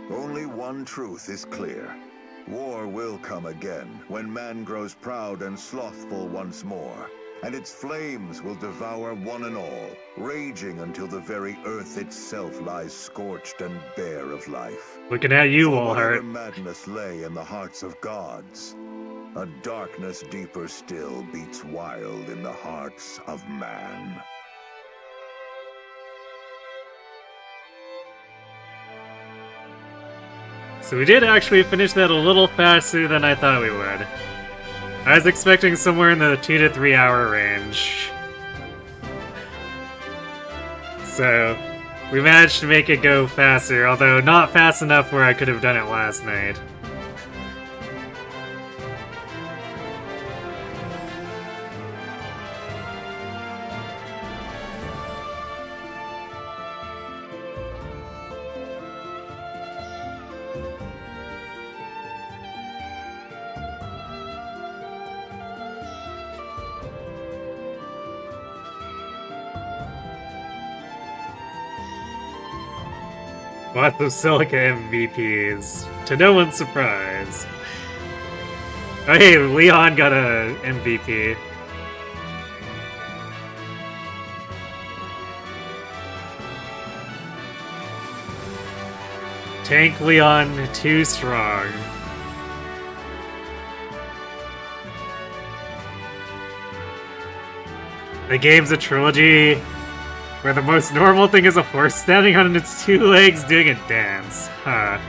Only one truth is clear. War will come again, when man grows proud and slothful once more, and its flames will devour one and all, raging until the very earth itself lies scorched and bare of life. Looking at you, For whatever Allheart. madness lay in the hearts of gods, A darkness deeper still beats wild in the hearts of man. So we did actually finish that a little faster than I thought we would. I was expecting somewhere in the 2 to 3 hour range. So, we managed to make it go faster, although not fast enough where I could have done it last night. Lots of Silica MVPs, to no one's surprise. Oh hey, Leon got a MVP. Tank Leon too strong. The game's a trilogy where the most normal thing is a horse standing on its 2 legs doing a dance. Huh.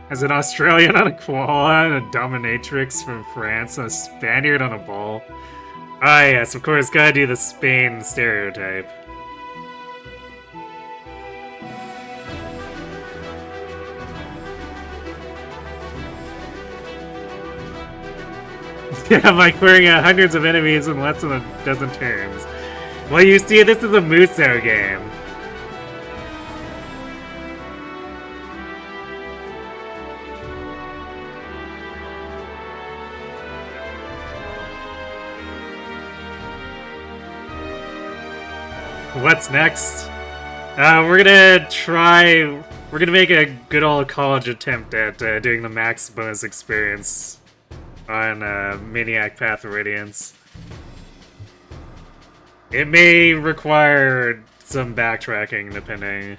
As an Australian on a koala, and a dominatrix from France, and a Spaniard on a bull. Ah yes, of course, gotta do the Spain stereotype. Yeah, I'm like clearing out hundreds of enemies in less than a dozen turns. Well, you see, this is a Muso game. What's next? We're gonna make a good old college attempt at doing the max bonus experience on Maniac Path of Radiance. It may require some backtracking, depending.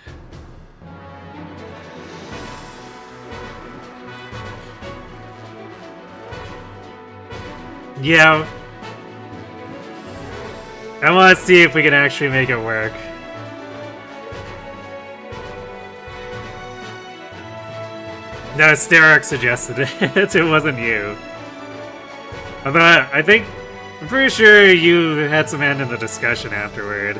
Yeah. I want to see if we can actually make it work. No, Starrock suggested it. It wasn't you. Although, I'm pretty sure you had some hand in the discussion afterward.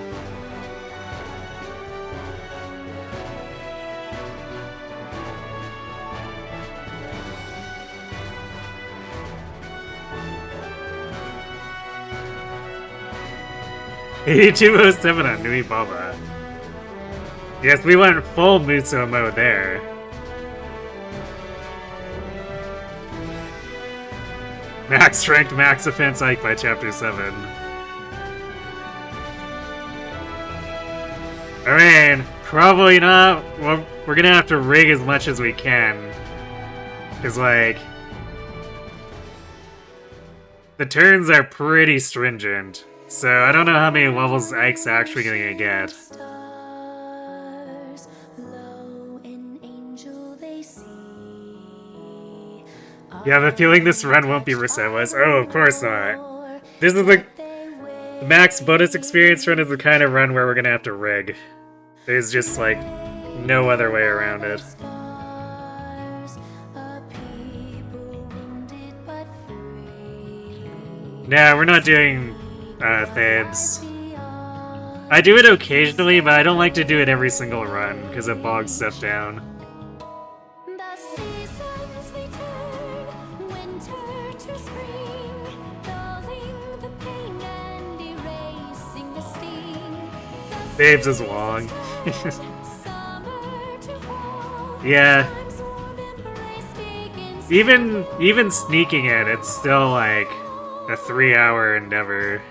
$8207 on Nui Baba. Yes, we went full Muso mode there. Max strength, max offense Ike by chapter 7. I mean, probably not. Well, we're gonna have to rig as much as we can. Cause like, the turns are pretty stringent. So I don't know how many levels Ike's actually gonna get. You have a feeling this run won't be Rosella's? Oh, of course not. This is the max bonus experience run is the kind of run where we're gonna have to rig. There's just like no other way around it. Nah, we're not doing Thebes. I do it occasionally, but I don't like to do it every single run because it bogs stuff down. Babes is long. Yeah. Even sneaking it, it's still like a 3-hour endeavor.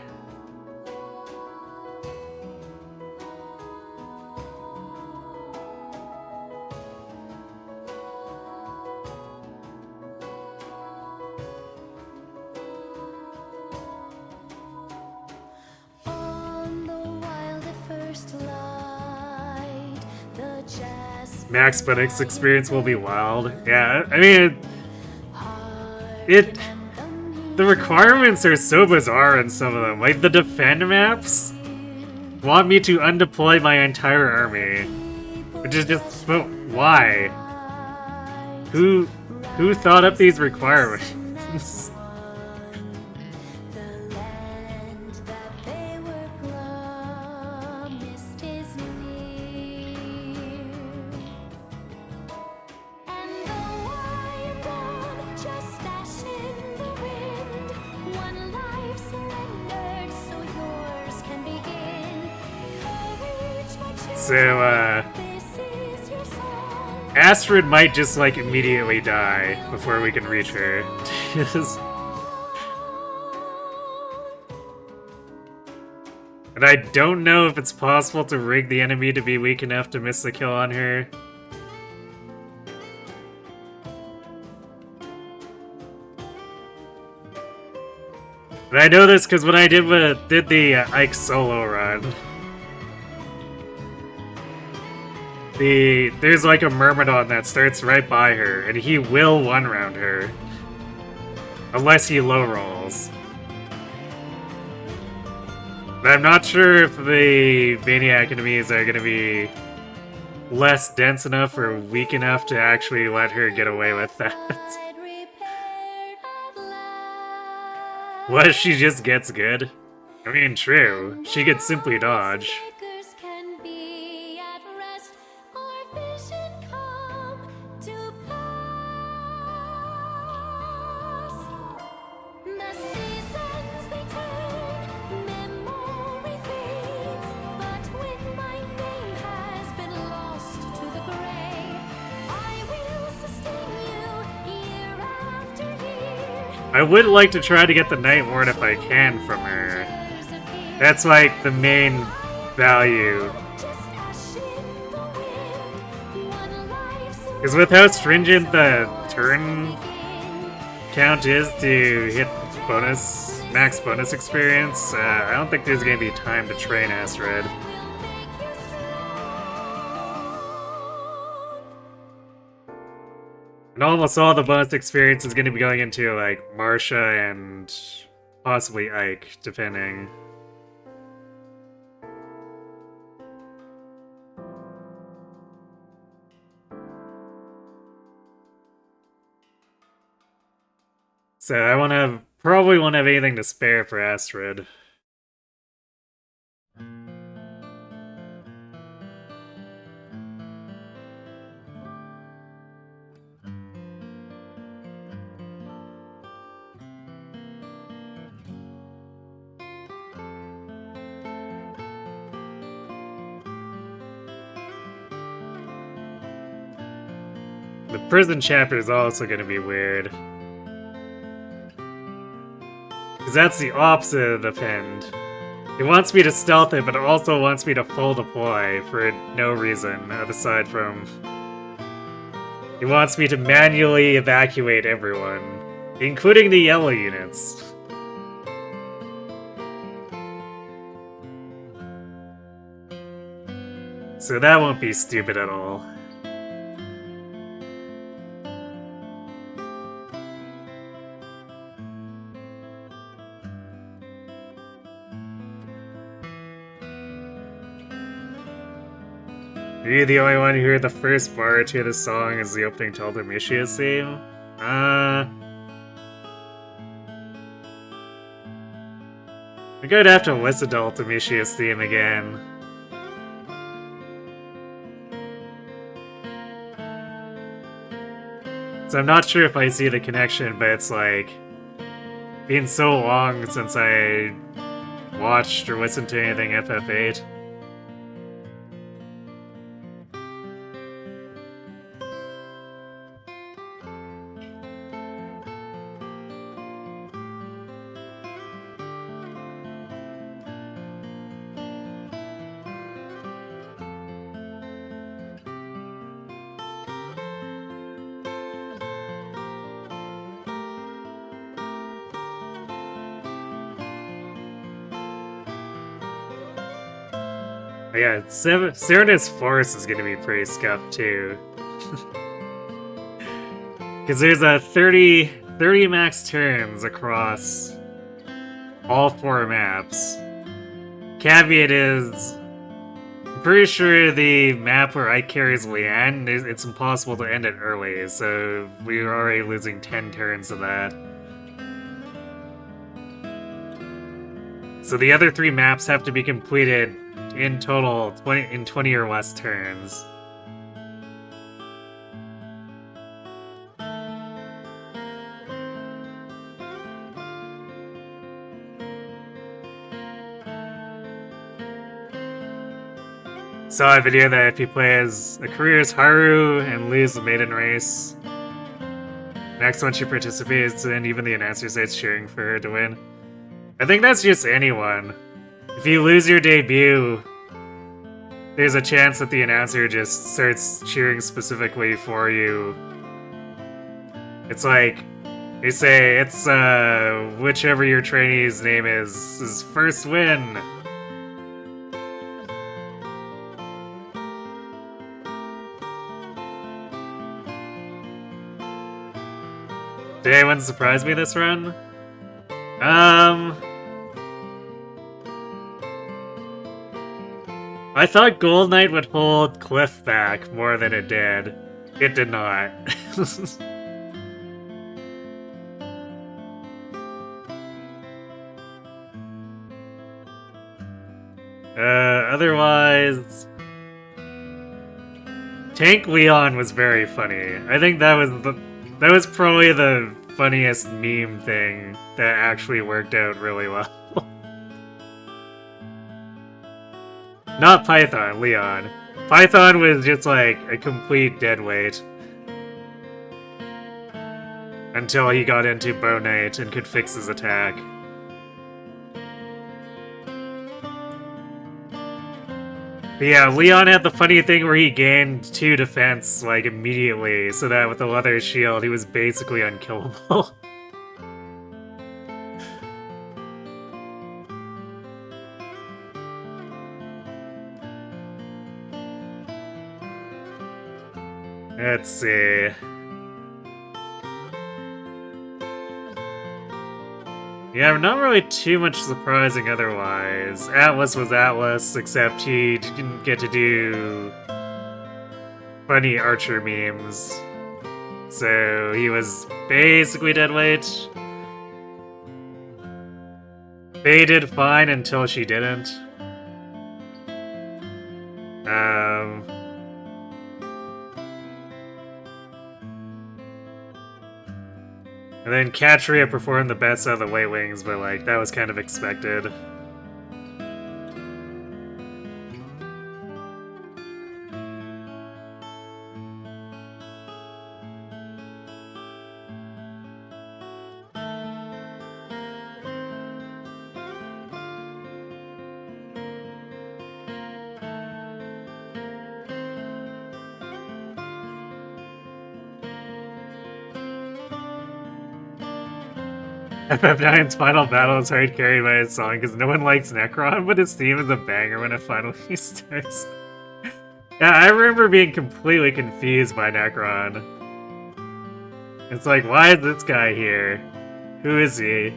Max Benix experience will be wild. Yeah, I mean, the requirements are so bizarre in some of them. Like, the defend maps want me to undeploy my entire army. Which is just, but why? Who thought up these requirements? So, Astrid might just, like, immediately die before we can reach her. And I don't know if it's possible to rig the enemy to be weak enough to miss the kill on her. And I know this because when I did the Ike solo run, there's like a Myrmidon that starts right by her, and he will one-round her. Unless he low rolls. But I'm not sure if the Maniac enemies are gonna be less dense enough or weak enough to actually let her get away with that. What if she just gets good? I mean, true. She could simply dodge. I would like to try to get the Night Ward if I can from her. That's like the main value. Because with how stringent the turn count is to hit max bonus experience, I don't think there's going to be time to train Astrid. And almost all the bonus experience is going to be going into, like, Marsha and possibly Ike, depending. So I probably won't have anything to spare for Astrid. The prison chapter is also going to be weird. Because that's the opposite of the Defend. It wants me to stealth it, but it also wants me to full deploy for no reason, aside from... It wants me to manually evacuate everyone, including the yellow units. So that won't be stupid at all. Are you the only one who heard the first bar or two of the song as the opening to Ultimatia's theme? I think I'd have to listen to Ultimatia's theme again. So I'm not sure if I see the connection, but it's like... been so long since I watched or listened to anything FF8. Yeah, Serenus Force is gonna be pretty scuffed too. Because there's a 30 max turns across all 4 maps. Caveat is, I'm pretty sure the map where Ike carries Leanne, it's impossible to end it early, so we're already losing 10 turns to that. So the other 3 maps have to be completed in total 20 or less turns. Saw a video that if you play as a career as Haru and lose the maiden race, next one she participates in, even the announcer starts cheering for her to win. I think that's just anyone. If you lose your debut, there's a chance that the announcer just starts cheering specifically for you. It's like, they say, it's whichever your trainee's name is, his first win. Did anyone surprise me this run? I thought Gold Knight would hold Kliff back more than it did. It did not. Otherwise... Tank Leon was very funny. I think that was probably the funniest meme thing that actually worked out really well. Not Python, Leon. Python was just like a complete deadweight. Until he got into Bow Knight and could fix his attack. But yeah, Leon had the funny thing where he gained 2 defense, like, immediately, so that with the leather shield, he was basically unkillable. Let's see. Yeah, not really too much surprising otherwise. Atlas was Atlas, except he didn't get to do funny archer memes. So he was basically deadweight. Faye did fine until she didn't. And then Katria performed the best out of the White Wings, but like, that was kind of expected. FF9's final battle is hard carried by his song because no one likes Necron, but his theme is a banger when it finally starts. Yeah, I remember being completely confused by Necron. It's like, why is this guy here? Who is he?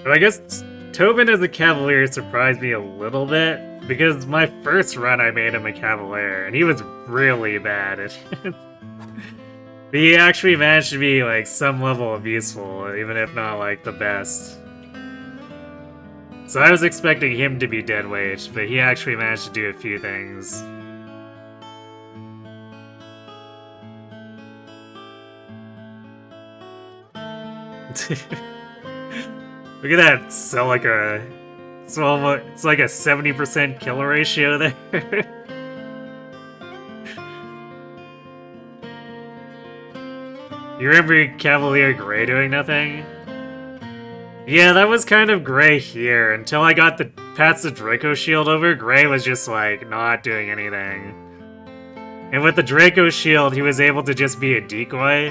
But I guess Tobin as a Cavalier surprised me a little bit, because my first run I made him a Cavalier, and he was really bad at it. But he actually managed to be like some level of useful, even if not like the best. So I was expecting him to be deadweight, but he actually managed to do a few things. Look at that, it's like a 70% kill ratio there. You remember Cavalier Gray doing nothing? Yeah, that was kind of Gray here. Until I got the past the Draco Shield over, Gray was just like not doing anything. And with the Draco Shield, he was able to just be a decoy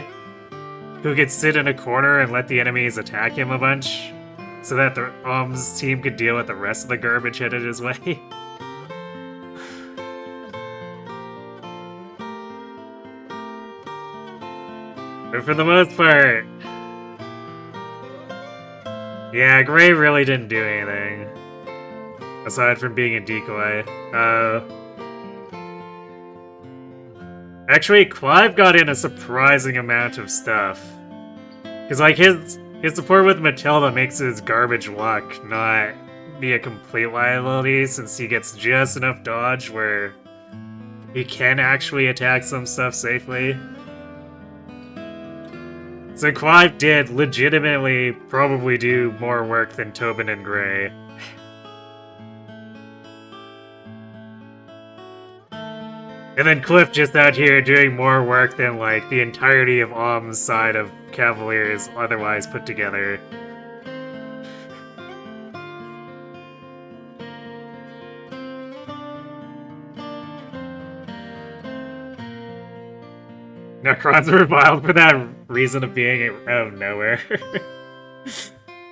who could sit in a corner and let the enemies attack him a bunch so that the team could deal with the rest of the garbage headed his way. But for the most part, yeah, Gray really didn't do anything aside from being a decoy. Actually, Clive got in a surprising amount of stuff. Because, like, his support with Matilda makes his garbage luck not be a complete liability, since he gets just enough dodge where he can actually attack some stuff safely. So Clive did legitimately probably do more work than Tobin and Gray. And then Kliff just out here doing more work than, like, the entirety of Om's side of Cavaliers otherwise put together. Necrons were reviled for that reason of being out of nowhere.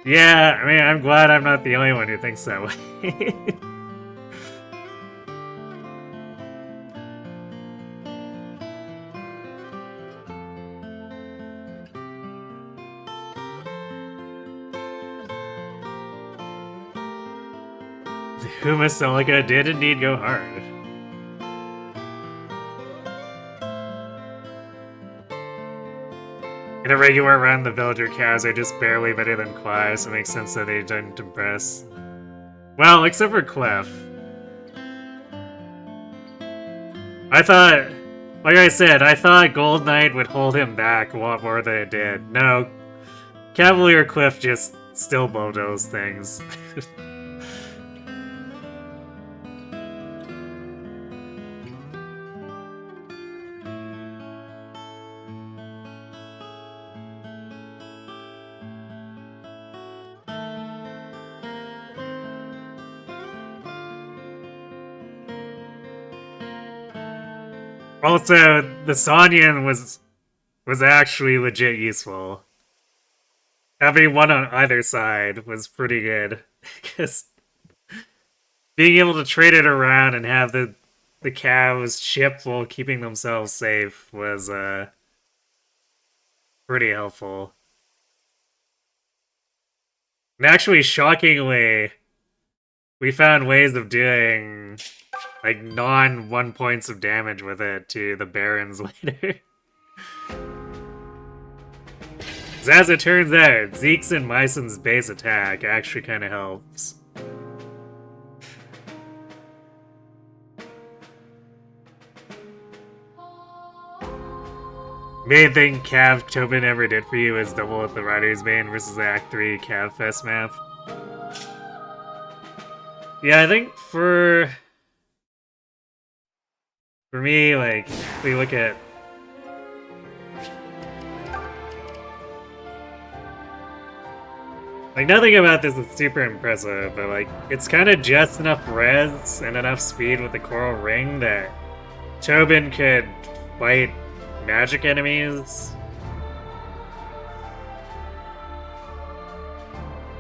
Yeah, I mean, I'm glad I'm not the only one who thinks that way. Huma Celica did indeed go hard. In a regular run, the villager cows are just barely better than Clive, so it makes sense that they didn't impress. Well, except for Kliff. I thought, like I said, I thought Gold Knight would hold him back a lot more than it did. No, Cavalier Kliff just still bulldozed things. Also, the Sonyan was actually legit useful. Having one on either side was pretty good. Because being able to trade it around and have the cows ship while keeping themselves safe was pretty helpful. And actually, shockingly, we found ways of doing like non-1 points of damage with it to the Barons later. As it turns out, Zeke's and Myson's base attack actually kind of helps. Main thing Cav Tobin ever did for you is double up the Rider's Bane versus the Act 3 Cav Fest map. Yeah, I think for me, like, if we look at like, nothing about this is super impressive, but like, it's kind of just enough res and enough speed with the Coral Ring that Tobin could fight magic enemies.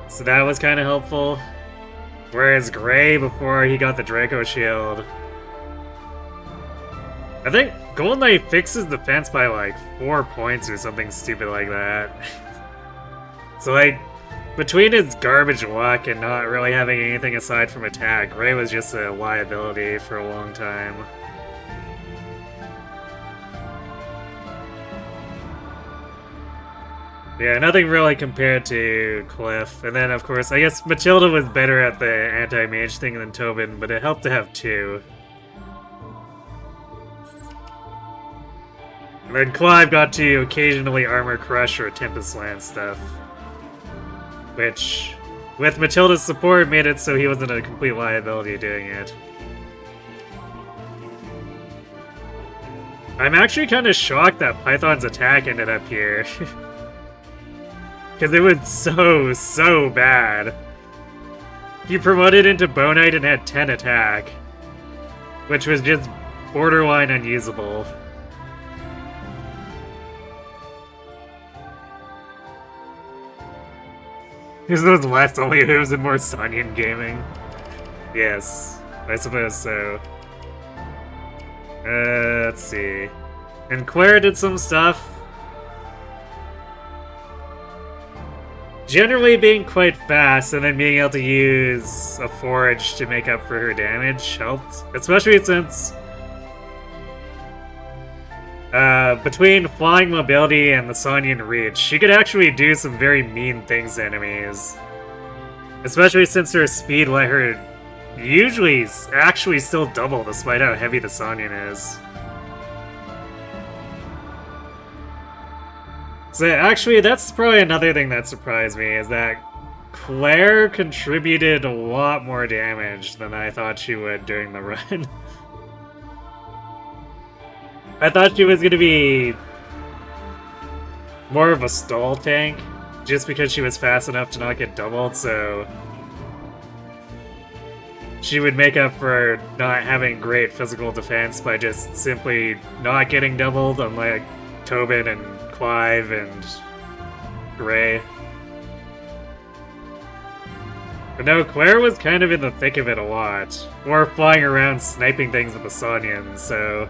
So that was kind of helpful. Whereas Gray, before he got the Draco Shield, I think Gold Knight fixes defense by like 4 points or something stupid like that. So like, between his garbage luck and not really having anything aside from attack, Gray was just a liability for a long time. Yeah, nothing really compared to Kliff. And then, of course, I guess Matilda was better at the anti-mage thing than Tobin, but it helped to have two. And then Clive got to occasionally Armor Crush or Tempest Lance stuff. Which, with Matilda's support, made it so he wasn't a complete liability doing it. I'm actually kind of shocked that Python's attack ended up here. Because it was so bad. He promoted into Bonite and had 10 attack. Which was just borderline unusable. Is those less only Hooves and more Sonyan gaming? Yes, I suppose so. Let's see. And Claire did some stuff. Generally being quite fast and then being able to use a forage to make up for her damage helped. Especially since between flying mobility and the Sonyan reach, she could actually do some very mean things to enemies. Especially since her speed let her usually actually still double despite how heavy the Sonyan is. So actually, that's probably another thing that surprised me, is that Claire contributed a lot more damage than I thought she would during the run. I thought she was going to be more of a stall tank, just because she was fast enough to not get doubled, so she would make up for not having great physical defense by just simply not getting doubled, unlike Tobin and Clive and Gray. But no, Claire was kind of in the thick of it a lot. Or flying around sniping things with the Sonyan, so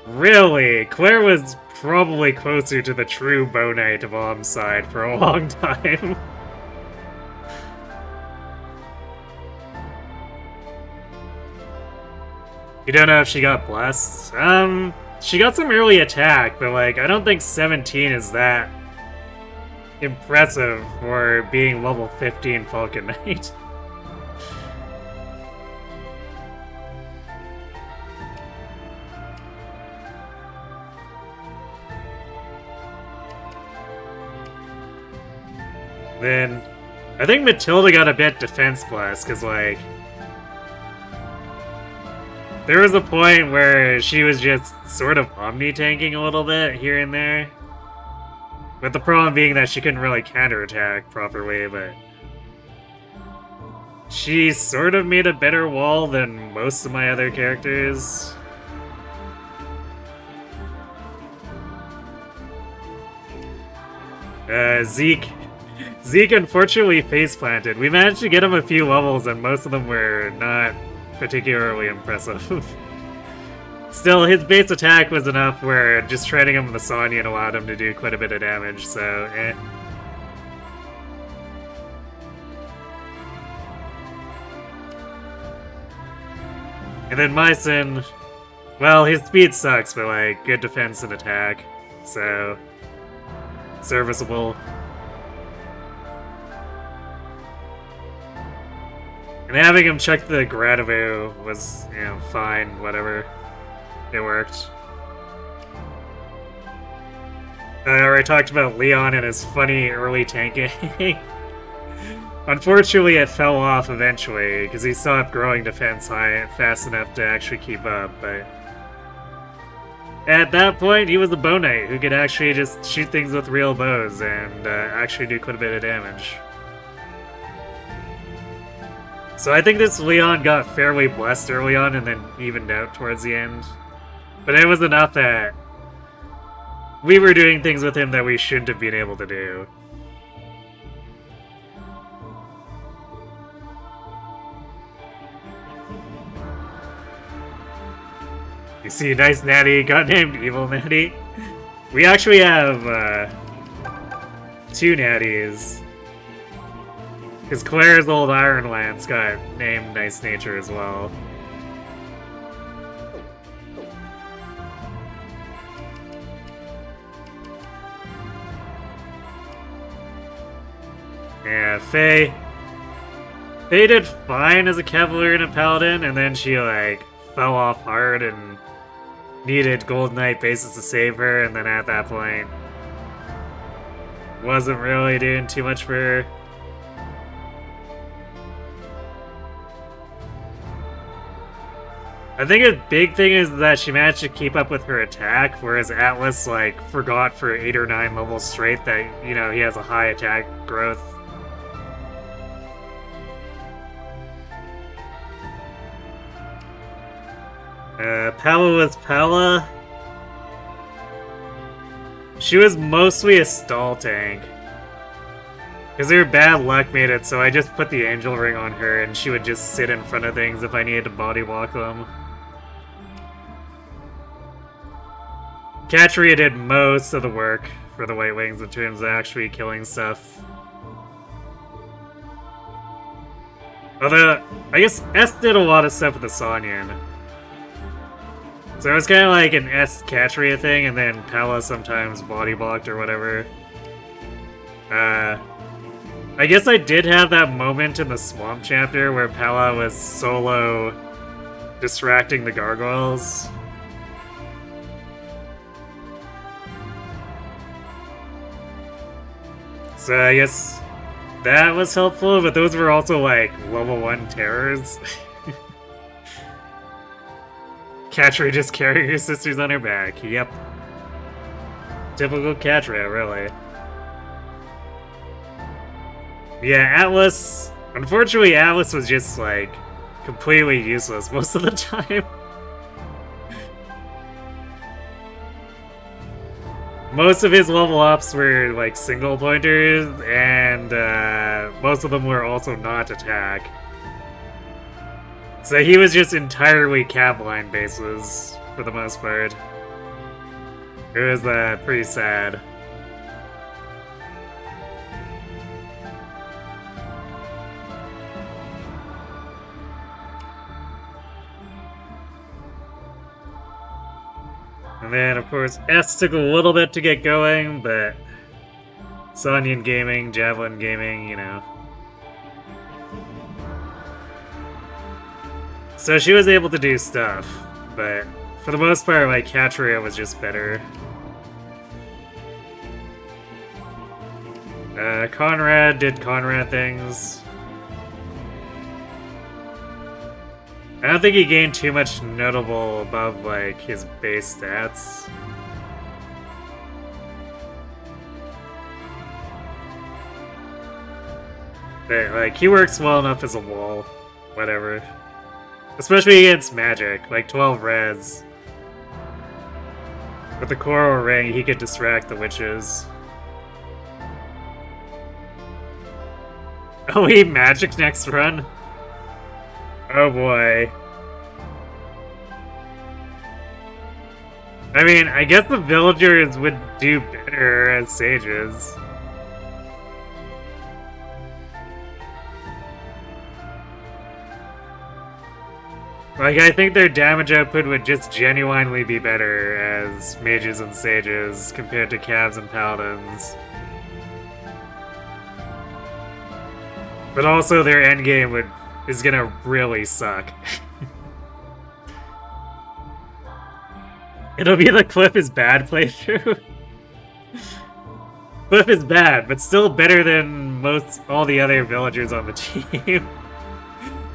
really, Claire was probably closer to the true Bonite of Om's side for a long time. You don't know if she got blessed? She got some early attack, but like, I don't think 17 is that impressive for being level 15 Falcon Knight. Then, I think Matilda got a bit defense blessed, because like, there was a point where she was just sort of omni-tanking a little bit here and there. With the problem being that she couldn't really counterattack properly, but she sort of made a better wall than most of my other characters. Zeke unfortunately face planted. We managed to get him a few levels and most of them were not particularly impressive. Still, his base attack was enough where just trading him with the Sonyan allowed him to do quite a bit of damage, so eh. And then Myson, well, his speed sucks, but like, good defense and attack, so serviceable. And having him check the Gradivu was, you know, fine, whatever. It worked. I already talked about Leon and his funny early tanking. Unfortunately, it fell off eventually, because he stopped growing defense high fast enough to actually keep up, but at that point, he was a bow knight who could actually just shoot things with real bows and actually do quite a bit of damage. So I think this Leon got fairly blessed early on and then evened out towards the end. But it was enough that we were doing things with him that we shouldn't have been able to do. You see, nice Natty got named Evil Natty. We actually have 2 Natties. Because Claire's old Iron Lance got named Nice Nature as well. Yeah, Faye did fine as a Cavalier and a Paladin, and then she, like, fell off hard and needed Gold Knight bases to save her, and then at that point, wasn't really doing too much for her. I think a big thing is that she managed to keep up with her attack, whereas Atlas, like, forgot for 8 or 9 levels straight that, you know, he has a high attack growth. Pala was Pala. She was mostly a stall tank. Because her bad luck made it so I just put the angel ring on her and she would just sit in front of things if I needed to body block them. Katria did most of the work for the White Wings in terms of actually killing stuff. Although, I guess S did a lot of stuff with the Sonyan. So it was kind of like an S Katria thing, and then Pala sometimes body blocked or whatever. I guess I did have that moment in the Swamp chapter where Pala was solo distracting the gargoyles. So I guess that was helpful, but those were also like level 1 terrors. Katria just carrying her sisters on her back. Yep. Typical Katria, really. Yeah, Atlas... Unfortunately, Atlas was just, like, completely useless most of the time. Most of his level ups were, like, single pointers, and most of them were also not attack. So he was just entirely cap line bases, for the most part. It was pretty sad. And then, of course, S took a little bit to get going, but Sonyan Gaming, Javelin Gaming, you know. So she was able to do stuff, but for the most part, like, Katria was just better. Conrad did Conrad things. I don't think he gained too much notable above, like, his base stats. But, like, he works well enough as a wall. Whatever. Especially against magic, like 12 reds. With the coral ring, he could distract the witches. Oh, he magic next run? Oh boy. I mean, I guess the villagers would do better as sages. Like, I think their damage output would just genuinely be better as mages and sages compared to calves and paladins. But also their endgame is gonna really suck. It'll be the Kliff is bad playthrough. Kliff is bad, but still better than all the other villagers on the team.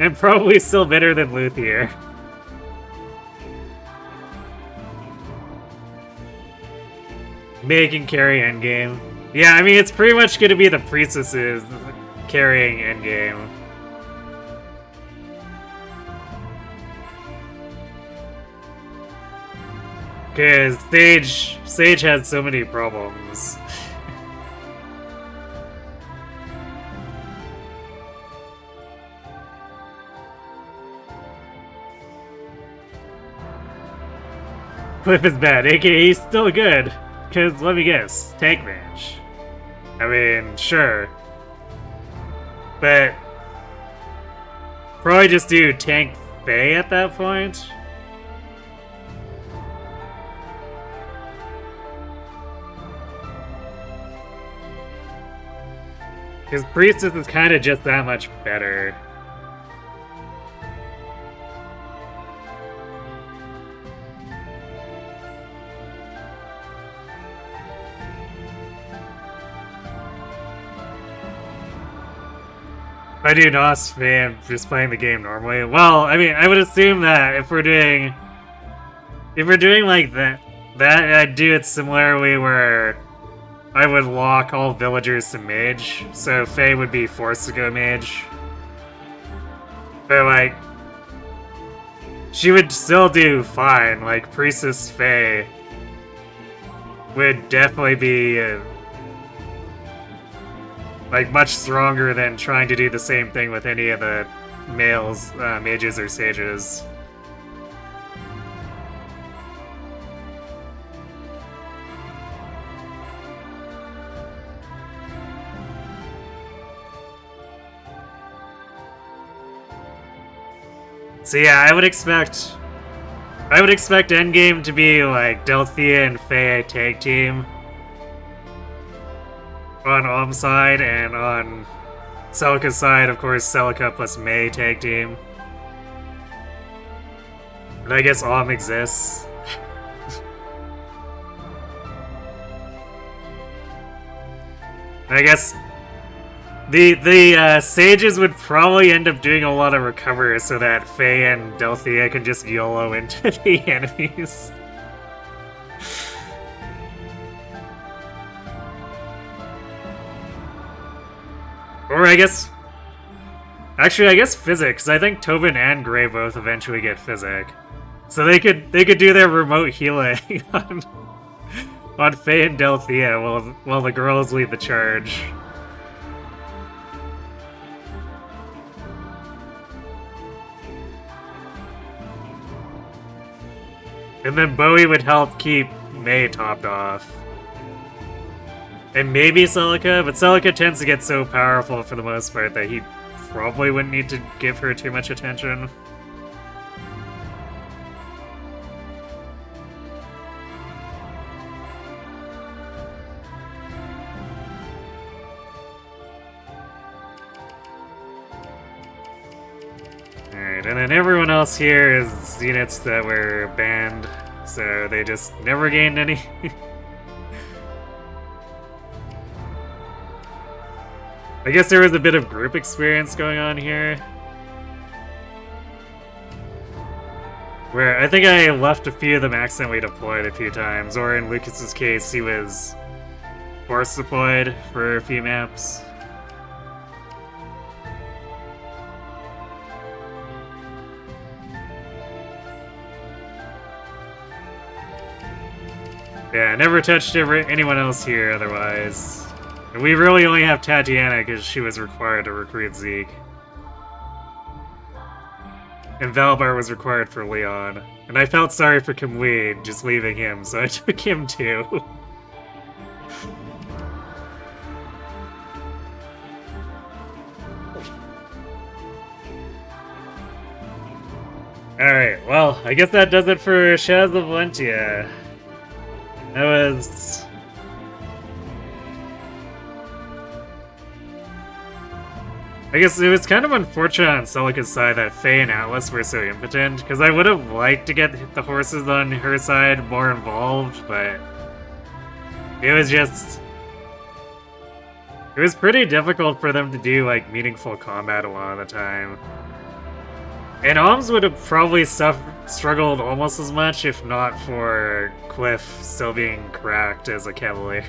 And probably still better than Luthier. Making carry endgame. Yeah, I mean, it's pretty much gonna be the priestesses carrying endgame. Because Sage has so many problems. Kliff is bad, aka he's still good. Because, let me guess, tank mage. I mean, sure. But probably just do tank Fae at that point. Because Priestess is kind of just that much better. I do not fan just playing the game normally. Well, I mean, I would assume that if we're doing like that, I'd do it similarly where I would lock all villagers to mage, so Faye would be forced to go mage. But like, she would still do fine. Like Priestess Faye would definitely be like much stronger than trying to do the same thing with any of the males, mages or sages. So yeah, I would expect endgame to be like Delthea and Faye tag team on Om's side, and on Celica's side, of course, Celica plus May tag team. And I guess Om exists. I guess the sages would probably end up doing a lot of recovery so that Faye and Delthea can just YOLO into the enemies. Or I guess... Actually, I guess Physic, because I think Tobin and Gray both eventually get Physic. So they could do their remote healing on Faye and Delthea while the girls lead the charge. And then Bowie would help keep May topped off. And maybe Celica, but Celica tends to get so powerful for the most part that he probably wouldn't need to give her too much attention. Alright, and then everyone else here is units that were banned, so they just never gained any. I guess there was a bit of group experience going on here. Where I think I left a few of them accidentally deployed a few times, or in Lucas's case, he was force deployed for a few maps. Yeah, I never touched anyone else here otherwise. And we really only have Tatiana because she was required to recruit Zeke. And Valbar was required for Leon. And I felt sorry for Kamui just leaving him, so I took him too. Alright, well, I guess that does it for Shadows of Valentia. That was... I guess it was kind of unfortunate on Celica's side that Faye and Atlas were so impotent, because I would have liked to get the horses on her side more involved, but it was just... It was pretty difficult for them to do, like, meaningful combat a lot of the time. And Oms would have probably struggled almost as much, if not for Kliff still being cracked as a cavalier.